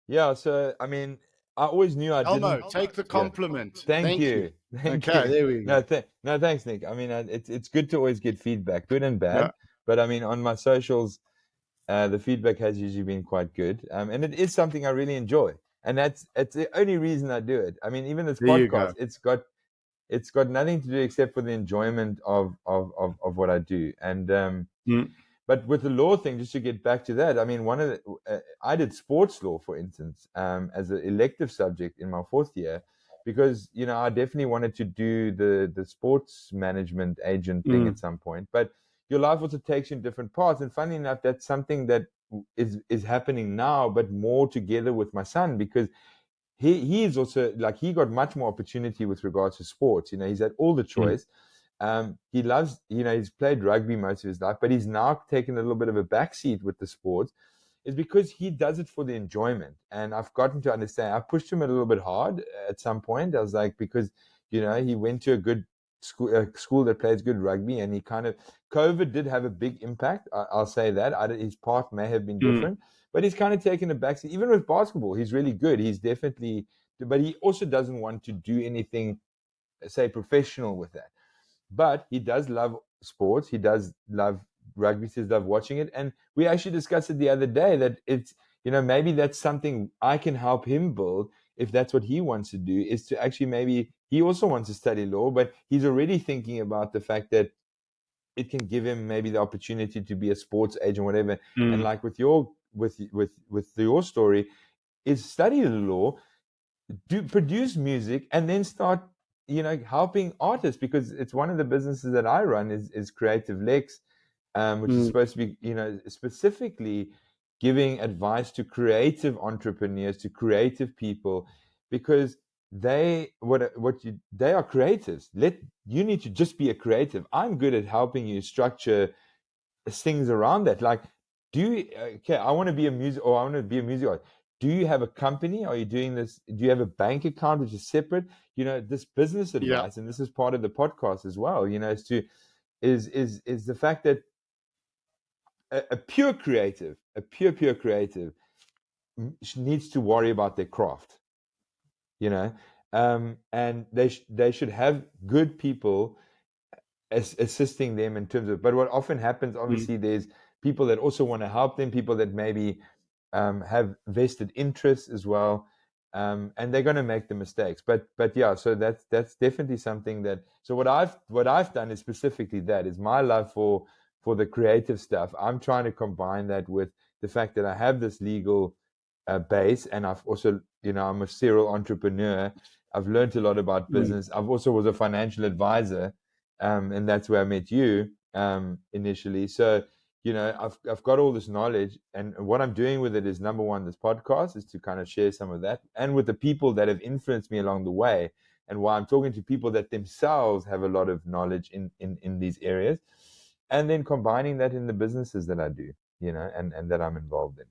yeah. So I mean, I always knew I Elmo, didn't. take the Yeah. compliment. Thank Thank you. you. Thank Okay, you. there we No, go. no, thanks, Nick. I mean, it's good to always get feedback, good and Yeah. bad. But I mean, on my socials, the feedback has usually been quite good, and it is something I really enjoy, and that's it's the only reason I do it. I mean, even this There you podcast, go. it's got nothing to do except for the enjoyment of what I do, and Mm, but with the law thing, just to get back to that, I mean, I did sports law, for instance, as an elective subject in my fourth year, because I definitely wanted to do the sports management agent thing at mm, some point. But your life also takes you in different paths, and funny enough, that's something that is happening now, but more together with my son because he is also like he got much more opportunity with regards to sports. He's had all the mm, choice. He loves, he's played rugby most of his life, but he's now taken a little bit of a backseat with the sports. Is because he does it for the enjoyment, and I've gotten to understand. I pushed him a little bit hard at some point. I was like, because he went to a good school that plays good rugby, and he kind of COVID did have a big impact. I'll say that his path may have been mm, different, but he's kind of taken a backseat. Even with basketball, he's really good. He's definitely, but he also doesn't want to do anything, say, professional with that. But he does love sports. He does love rugby. He does love watching it. And we actually discussed it the other day that it's, maybe that's something I can help him build if that's what he wants to do, is to actually maybe he also wants to study law, but he's already thinking about the fact that it can give him maybe the opportunity to be a sports agent, whatever. And mm, like with your story, is study the law, do produce music, and then start helping artists, because it's one of the businesses that I run is Creative Lex, which is mm, supposed to be specifically giving advice to creative entrepreneurs, to creative people, because they are creatives. You need to just be a creative. I'm good at helping you structure things around that. Like, do you, okay, I want to be a music, or I want to be a music artist. Do you have a company? Are you doing this? Do you have a bank account which is separate? This business yeah. advice, and this is part of the podcast as well. Is the fact that a pure creative needs to worry about their craft. You know, and they should have good people assisting them in terms of. But what often happens, Mm, obviously, there's people that also want to help them, people that maybe have vested interests as well, and they're going to make the mistakes. But yeah, so that's definitely something that. So what I've done is specifically that is my love for the creative stuff. I'm trying to combine that with the fact that I have this legal base, and I've also, I'm a serial entrepreneur. I've learned a lot about mm, business. I've also was a financial advisor, and that's where I met you initially. So I've got all this knowledge, and what I'm doing with it is, number one, this podcast is to kind of share some of that, and with the people that have influenced me along the way, and why I'm talking to people that themselves have a lot of knowledge in these areas, and then combining that in the businesses that I do, and that I'm involved in.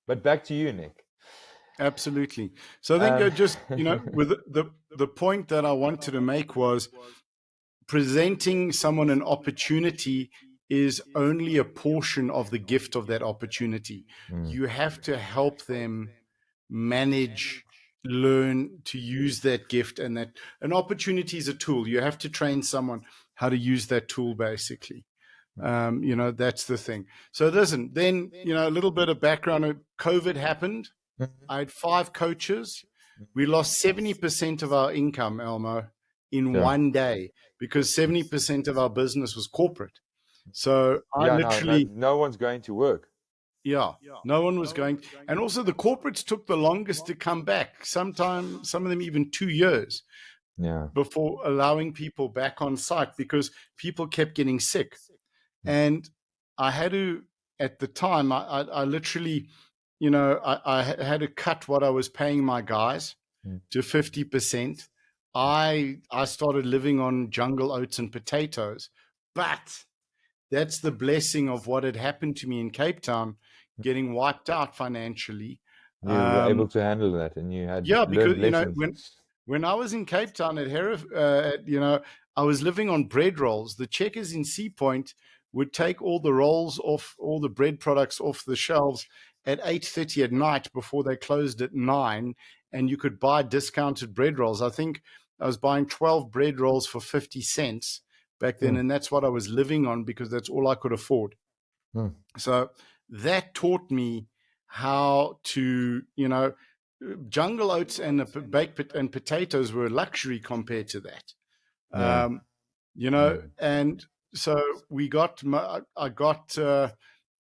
But back to you, Nick. absolutely. So I think Um, just, with the point that I wanted to make was presenting someone an opportunity is only a portion of the gift of that opportunity. mm, You have to help them manage, learn to use that gift, and that an opportunity is a tool. You have to train someone how to use that tool, basically. That's the thing. So listen, then, a little bit of background. COVID happened. mm, I had 5 coaches. We lost 70% of our income, Elmo, in Sure. one day because 70% of our business was corporate. So I Yeah, no, no, literally, no one's going to work. yeah, no one was going. And also the corporates took the longest to come back. Sometimes, some of them even 2 years Yeah. before allowing people back on site because people kept getting sick. And I had to, at the time, I literally, I had to cut what I was paying my guys Mm. to 50%. I started living on jungle oats and potatoes, but that's the blessing of what had happened to me in Cape Town, getting wiped out financially. You were able Um, to handle that and you had yeah, learned because lessons. when I was in Cape Town at I was living on bread rolls. The checkers in Sea Point would take all the rolls off, all the bread products off the shelves at 8:30 at night before they closed at 9, and you could buy discounted bread rolls. I think I was buying 12 bread rolls for 50 cents back then, Mm. and that's what I was living on because that's all I could afford. Mm. So that taught me how to, jungle oats and and potatoes were a luxury compared to that. Yeah. Um, Mm. and so I got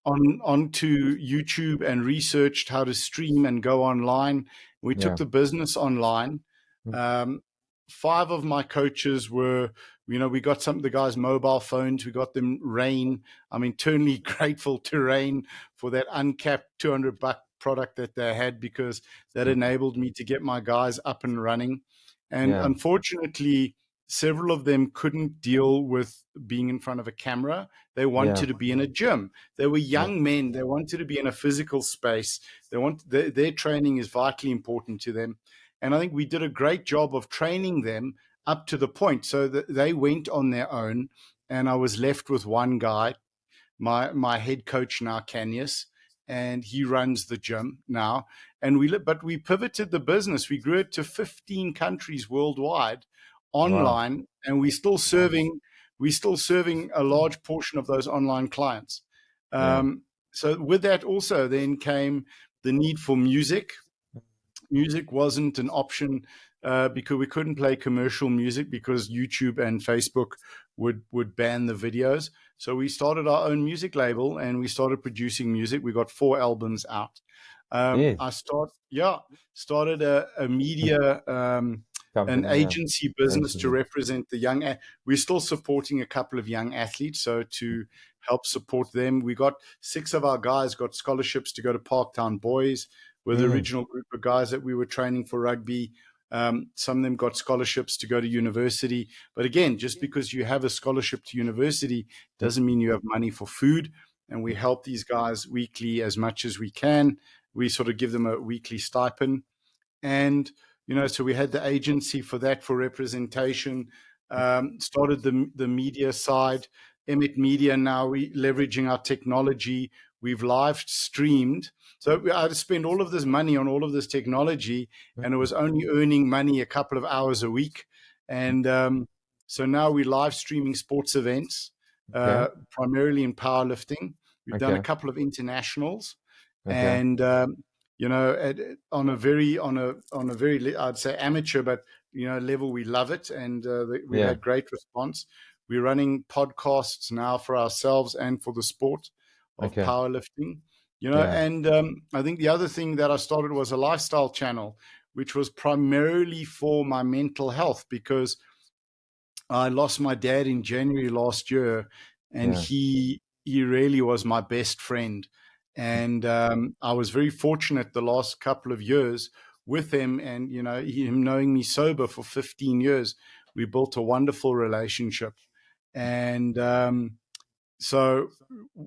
onto YouTube and researched how to stream and go online. We took Yeah. the business online. Mm. Um, five of my coaches were, we got some of the guys' mobile phones. We got them Rain. I'm eternally grateful to Rain for that uncapped $200 product that they had because that Mm. enabled me to get my guys up and running. And Yeah. unfortunately, several of them couldn't deal with being in front of a camera. They Yeah. wanted to be in a gym. They were Yeah. young men. They wanted to be in a physical space. Their training is vitally important to them. And I think we did a great job of training them up to the point so that they went on their own. And I was left with one guy, my head coach now, Canius, and he runs the gym now. And we pivoted the business. We grew it to 15 countries worldwide Wow. online, and we're still serving a large portion of those online clients. Yeah. So with that also then came the need for music. Music wasn't an option because we couldn't play commercial music because YouTube and Facebook would ban the videos. So we started our own music label and we started producing music. We got 4 albums out. Yes. Started a media, an Company. Yeah. agency business to Agency. represent the young. We're still supporting a couple of young athletes, so to help support them, we got 6 of our guys got scholarships to go to Parktown Boys. With the Mm. original group of guys that we were training for rugby. Some of them got scholarships to go to university. But again, just because you have a scholarship to university doesn't mean you have money for food. And we help these guys weekly as much as we can. We sort of give them a weekly stipend. And, so we had the agency for that, for representation, started the media side, Emmet Media. Now we leveraging our technology. We've live streamed. So I had to spend all of this money on all of this technology, and it was only earning money a couple of hours a week. And so now we're live streaming sports events, Okay. primarily in powerlifting. We've done a Okay. couple of internationals, Okay. and on a very I'd say amateur, but level, we love it, and we've Yeah. had great response. We're running podcasts now for ourselves and for the sport of Okay. powerlifting. Yeah. And I think the other thing that I started was a lifestyle channel, which was primarily for my mental health because I lost my dad in January last year, and Yeah. he really was my best friend. And I was very fortunate the last couple of years with him, and him knowing me sober for 15 years, we built a wonderful relationship. And so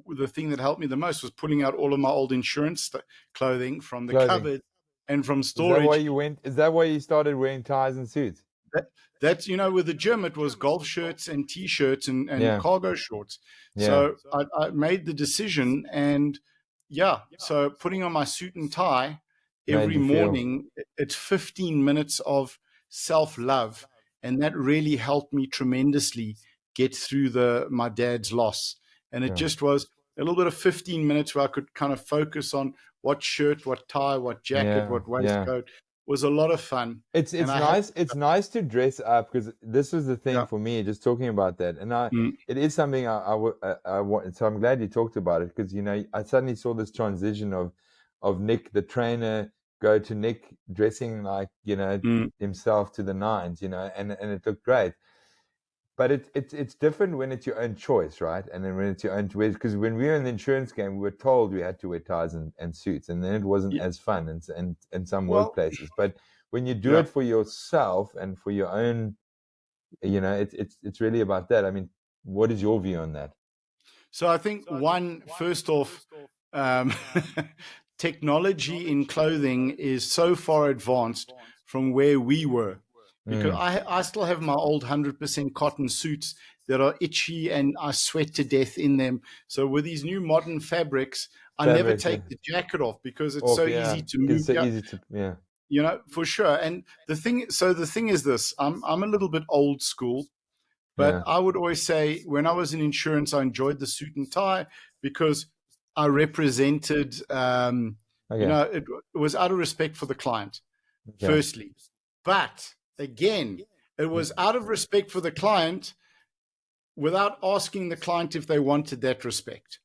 the thing that helped me the most was pulling out all of my old insurance clothing from the Clothing. cupboard and from Is that why storage. you went? Is that why you started wearing ties and suits? That, that's with the gym, it was golf shirts and t-shirts and Yeah. cargo shorts. Yeah. So I made the decision, and yeah, so putting on my suit and tie Made every you feel. morning, it's 15 minutes of self-love, and that really helped me tremendously get through my dad's loss. And it Yeah. just was a little bit of 15 minutes where I could kind of focus on what shirt, what tie, what jacket, Yeah. what Yeah. waistcoat, was a lot of fun. It's And I had, nice. It's nice to dress up, because this was the thing yeah, for me. Just talking about that, and mm, it is something I want. So I'm glad you talked about it, because I suddenly saw this transition of Nick the trainer go to Nick dressing like mm, himself to the nines, and it looked great. But it's different when it's your own choice, right? And then when it's your own choice, because when we were in the insurance game, we were told we had to wear ties and suits, and then it wasn't yeah, as fun in some well, workplaces. But when you do yeah. it for yourself and for your own, it's really about that. I mean, what is your view on that? So I think first off, um, technology in clothing is so far advanced from where we were, because Mm, I still have my old 100% cotton suits that are itchy and I sweat to death in them. So with these new modern fabrics, I never fabrics, take the jacket off because it's off, so yeah, easy to because it's move. so Yeah, easy to, yeah, for sure. And the thing is this: I'm a little bit old school. But yeah, I would always say when I was in insurance, I enjoyed the suit and tie because I represented, okay, it was out of respect for the client, okay, firstly. But again, it was mm, out of respect for the client without asking the client if they wanted that respect,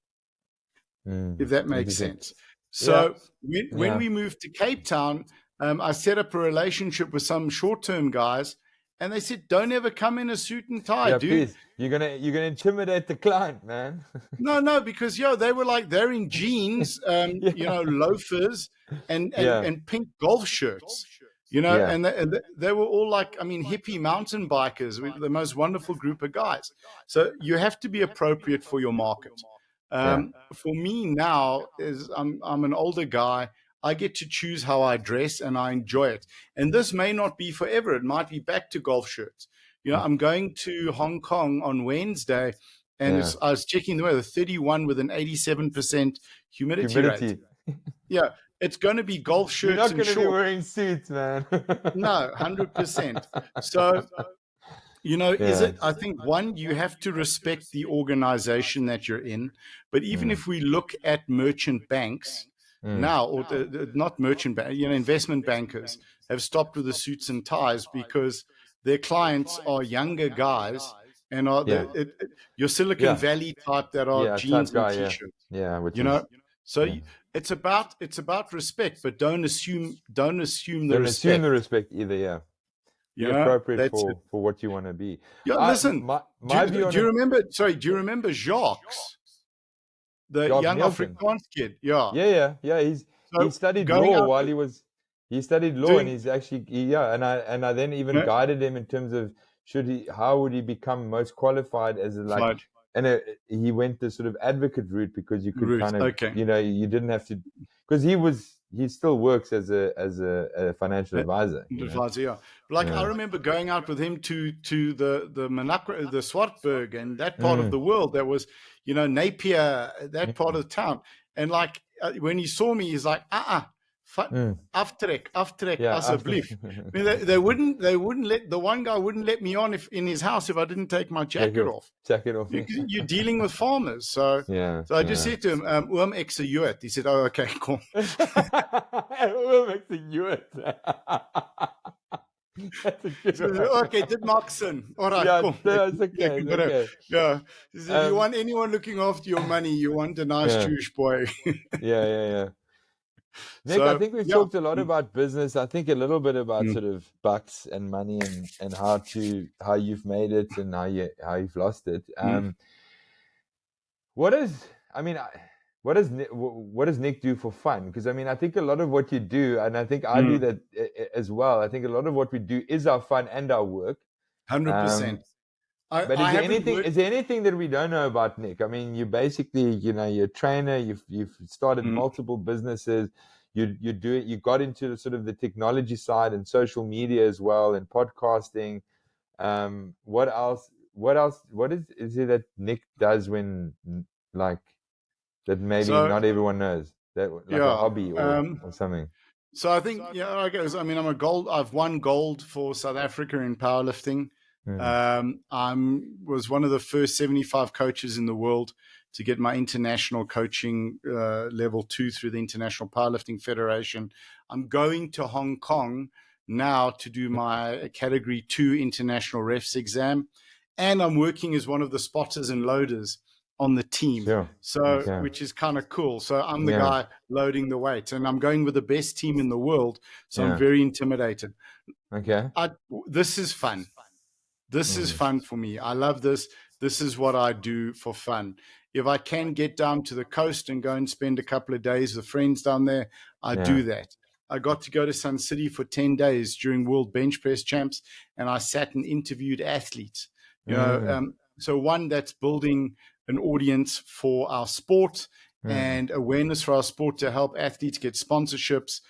if that makes interesting, sense. yeah, So when yeah. we moved to Cape Town, I set up a relationship with some short-term guys, and they said, "Don't ever come in a suit and tie, Yeah, dude." please. You're gonna intimidate the client, man. No, because they were like they're in jeans, Yeah. loafers Yeah. and pink golf shirts, Yeah. and they were all like, I mean, hippie mountain bikers, the most wonderful group of guys. So you have to be appropriate for your market. Yeah. For me now, is I'm an older guy. I get to choose how I dress, and I enjoy it. And this may not be forever. It might be back to golf shirts. Mm, I'm going to Hong Kong on Wednesday, and yeah. I was checking the weather, 31 with an 87% humidity rate. Humidity. Yeah, it's going to be golf You're shirts not and gonna be shorts. wearing suits, man. No, 100%. So, is Yeah. it? I think one, you have to respect the organization that you're in. But even Mm, if we look at merchant banks mm, now, or not merchant bank, investment bankers have stopped with the suits and ties because their clients are younger guys and are yeah. your Silicon Yeah. Valley type that are Yeah. Type jeans and guy. Yeah. t-shirts. Yeah. Which You is know, so yeah. it's about respect, but don't assume the Don't assume the respect. respect either. Yeah. Be appropriate That's it. for what you want to be. Yeah, I listen. my view Do on you it. remember? Sorry, do you remember Jacques, the Jacques young Nielsen. Afrikaans kid? Yeah. Yeah. He So studied going law out while he studied law, and doing, he's actually yeah. And I then even no, guided him in terms of how would he become most qualified as a, like, fine, and he went the sort of advocate route, because you could route. kind of, Okay. you didn't have to, because he still works as a financial advisor. Advisor, yeah. Like I Yeah. remember going out with him to the Manakra, the Swartberg, and that part of Mm, the world that was, Napier, that part mm, of the town. And like when he saw me, he's like, mm. aftrek, Yeah. After asseblief. I mean, they wouldn't let the one guy wouldn't let me on in his house if I didn't take my check it jacket off. off. Check it off. You're dealing with farmers, so Yeah. I just Yeah. said to him, ex a He said, "Oh, okay, cool." What makes it you? That's a good So, one. okay, did Markson. All right, Yeah, cool. that's okay. It's okay. Yeah. He said, if you Um, want anyone looking after your money, you want a nice yeah, Jewish boy. yeah. Nick, I So, think we've yeah. talked a lot about business. I think a little bit about Mm, sort of bucks and money, and how you've made it and how you've lost it. mm, What is I mean, what does Nick do for fun? Because I mean, I think a lot of what you do, and I think I do mm, that as well. I think a lot of what we do is our fun and our work. 100%. Um, But I haven't worked. is there anything that we don't know about Nick? I mean, you basically, you're a trainer. You've started Mm. multiple businesses. You got into sort of the technology side and social media as well, and podcasting. What else? What is it that Nick does when, like, that maybe So, not everyone knows, that like a yeah. hobby or something? So I think, yeah, I guess, I mean, I've won gold for South Africa in powerlifting. Mm, Was one of the first 75 coaches in the world to get my international coaching level 2 through the International Powerlifting Federation. I'm going to Hong Kong now to do my category 2 international refs exam. And I'm working as one of the spotters and loaders on the team. Sure. So, Okay. which is kind of cool. So I'm the Yeah. guy loading the weights, and I'm going with the best team in the world. So Yeah. I'm very intimidated. Okay. This is fun. This is fun for me. I love this. This is what I do for fun. If I can get down to the coast and go and spend a couple of days with friends down there, I do that. I got to go to Sun City for 10 days during World Bench Press Champs, and I sat and interviewed athletes. You know, so one, that's building an audience for our sport and awareness for our sport to help athletes get sponsorships,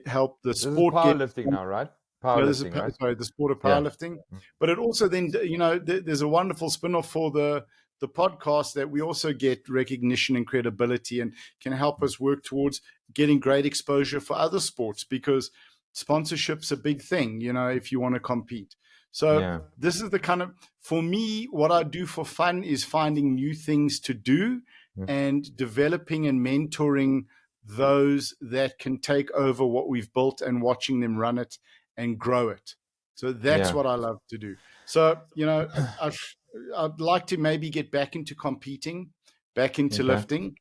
help the sport get powerlifting now, right? Powerlifting, Powerlifting, right? sorry, the sport of powerlifting. But it also then, you know, there's a wonderful spin-off for the podcast that we also get recognition and credibility and can help us work towards getting great exposure for other sports, because sponsorship's a big thing, you know, if you want to compete. So this is the kind of, for me, what I do for fun is finding new things to do and developing and mentoring those that can take over what we've built and watching them run it and grow it. So that's what I love to do. So, you know, I'd like to maybe get back into competing, back into lifting.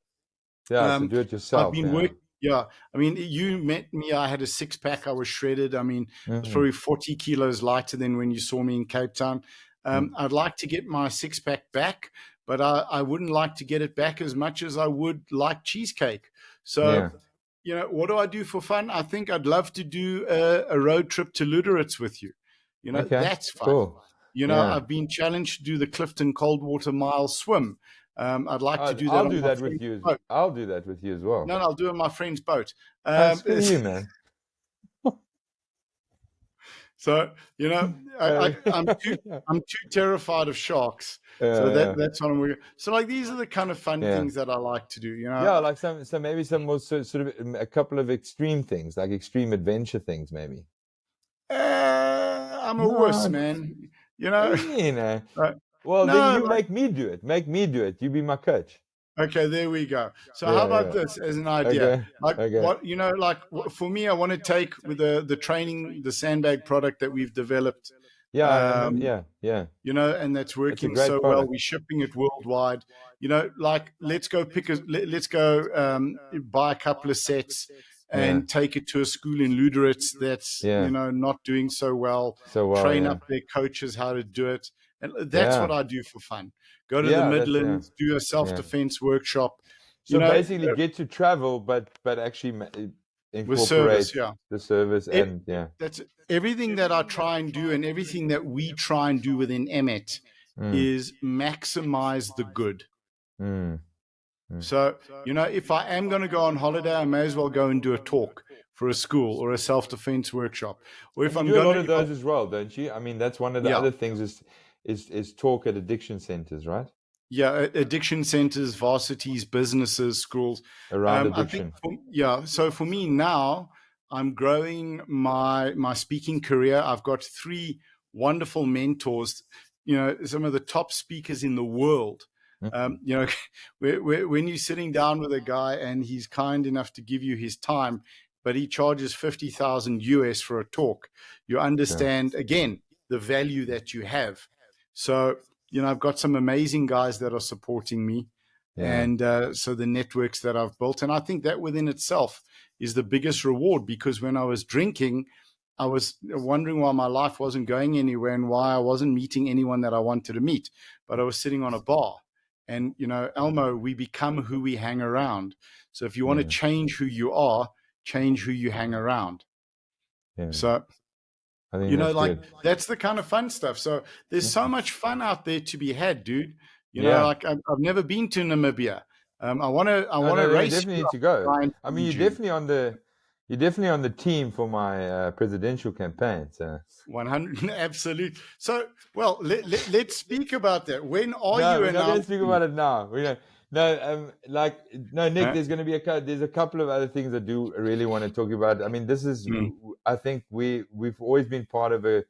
Yeah, to do it yourself. I've been working. Yeah, I mean, you met me. I had a 6-pack. I was shredded. I mean, it's probably 40 kilos lighter than when you saw me in Cape Town. I'd like to get my 6-pack back, but I wouldn't like to get it back as much as I would like cheesecake. So, you know, what do I do for fun? I think I'd love to do a road trip to Luderitz with you. You know, that's fun. Cool. You know, I've been challenged to do the Clifton Coldwater Mile swim. I'd like to do that. I'll do that with you. I'll do that with you as well. No, I'll do it on my friend's boat. Screw you, man. So, you know, I'm too terrified of sharks. So that's what I'm working. So, like, these are the kind of fun things that I like to do. You know, yeah, like maybe some more sort of a couple of extreme things, like extreme adventure things, maybe. I'm a wuss, man. You know. You know. Well, then you make me do it. Make me do it. You be my coach. Okay, there we go. So how about this as an idea? What, you know, like for me, I want to take with the training, the sandbag product that we've developed. You know, and that's working so well. We're shipping it worldwide. You know, like let's go buy a couple of sets and take it to a school in Luderitz that's you know, not doing so well. Train up their coaches how to do it. And that's what I do for fun. Go to the Midlands, do a self-defense workshop. So basically get to travel, but actually incorporate the service and That's everything that I try and do, and everything that we try and do within Emmet is maximize the good. So, you know, if I am going to go on holiday, I may as well go and do a talk for a school or a self-defense workshop. Or if I'm going to do a lot of those as well, don't you? I mean, that's one of the other things is talk at addiction centers, right? Yeah, addiction centers, varsities, businesses, schools. Around addiction. So for me now, I'm growing my speaking career. I've got 3 wonderful mentors, you know, some of the top speakers in the world. You know, when you're sitting down with a guy and he's kind enough to give you his time, but he charges 50,000 US for a talk, you understand, again, the value that you have. So, you know, I've got some amazing guys that are supporting me and so the networks that I've built. And I think that within itself is the biggest reward, because when I was drinking, I was wondering why my life wasn't going anywhere and why I wasn't meeting anyone that I wanted to meet. But I was sitting on a bar. And, you know, Elmo, we become who we hang around. So if you want to change who you are, change who you hang around. So, you know, like that's the kind of fun stuff. So there's so much fun out there to be had, dude. You know, like I've never been to Namibia. I want to race. You definitely need to go. I mean, you're definitely on the team for my presidential campaign. So 100, absolutely. So, well, let's speak about that. When are you? We're not going to speak about it now. Nick. There's going to be there's a couple of other things I do really want to talk about. I mean, this is, I think we've always been part of a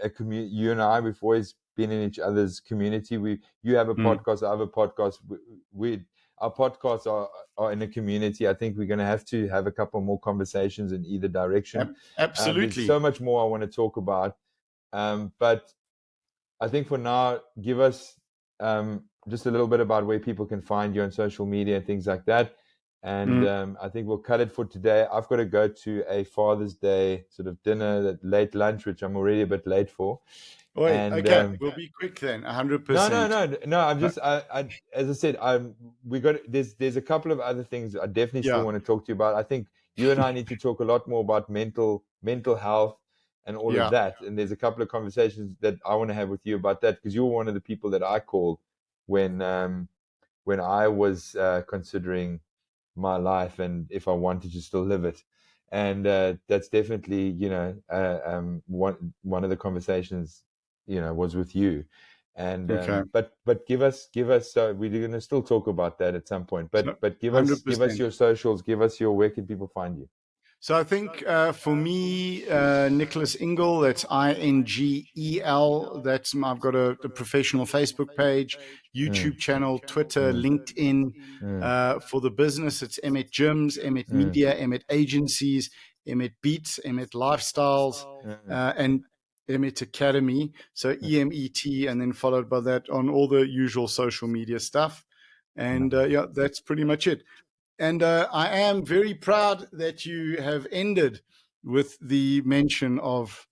community. You and I, we've always been in each other's community. You have a podcast, I have a podcast. Our podcasts are in a community. I think we're going to have a couple more conversations in either direction. There's Absolutely. so much more I want to talk about, but I think for now, give us just a little bit about where people can find you on social media and things like that. And I think we'll cut it for today. I've got to go to a Father's Day sort of dinner, that late lunch, which I'm already a bit late for. Wait, And okay, we'll be quick then. 100%. no. I'm just, as I said, there's a couple of other things I definitely still want to talk to you about. I think you and I need to talk a lot more about mental health and all of that. And there's a couple of conversations that I want to have with you about that, because you're one of the people that I called when I was considering my life and if I wanted to still live it. And that's definitely, one of the conversations, was with you. And but give us so we're going to still talk about that at some point, but give us 100%. your socials, give us where can people find you. So I think for me, Nicholas Ingel, that's Ingel. I've got a professional Facebook page, YouTube channel, Twitter, LinkedIn. For the business, it's Emmet Gyms, Emmet Media, Emmet Agencies, Emmet Beats, Emmet Lifestyles, and Emmet Academy. So EMET, and then followed by that on all the usual social media stuff. And that's pretty much it. And I am very proud that you have ended with the mention of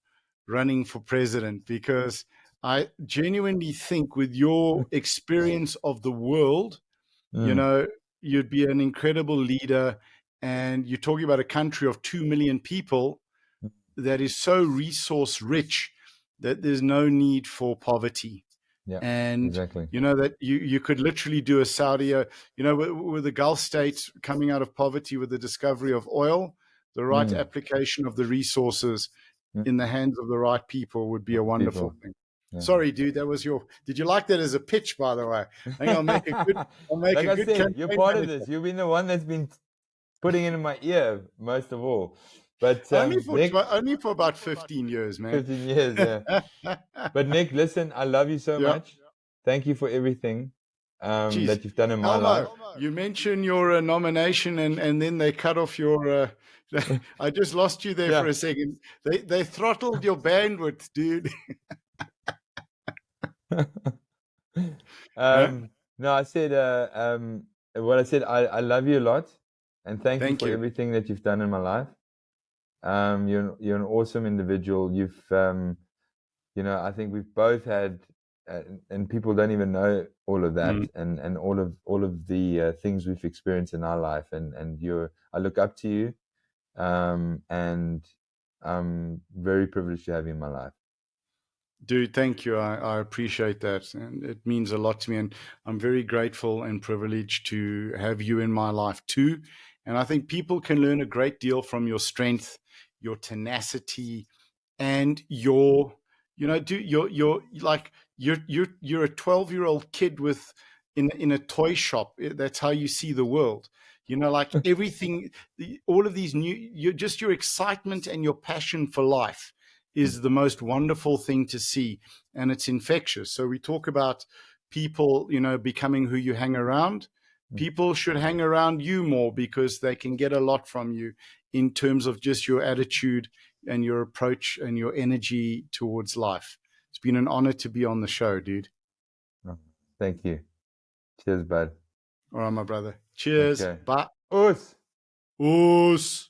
running for president, because I genuinely think with your experience of the world, you'd be an incredible leader. And you're talking about a country of 2 million people that is so resource rich that there's no need for poverty. Yeah, and exactly. That you could literally do a Saudi, with the Gulf states coming out of poverty with the discovery of oil, the right application of the resources in the hands of the right people would be a wonderful thing. Sorry, dude, did you like that as a pitch, by the way? I think I'll make a good like I said, you're part of this. You've been the one that's been putting it in my ear most of all. But only for about 15 years, man. 15 years, yeah. But Nick, listen, I love you so much. Thank you for everything that you've done in my life. You mentioned your nomination, and then they cut off your. I just lost you there for a second. They throttled your bandwidth, dude. No, I said what I said. I love you a lot, and thank you for everything that you've done in my life. You're an awesome individual. You've I think we've both had, and people don't even know all of that, and all of the things we've experienced in our life, and I look up to you, and I'm very privileged to have you in my life. Dude, thank you. I appreciate that, and it means a lot to me, and I'm very grateful and privileged to have you in my life too. And I think people can learn a great deal from your strength, your tenacity, and your, you're a 12-year-old kid in a toy shop. That's how you see the world. Like everything, all of these your excitement and your passion for life is the most wonderful thing to see, and it's infectious. So we talk about people, becoming who you hang around. People should hang around you more, because they can get a lot from you in terms of just your attitude and your approach and your energy towards life. It's been an honor to be on the show, dude. Thank you. Cheers, bud. All right, my brother. Cheers. Okay. Bye. Us. Us.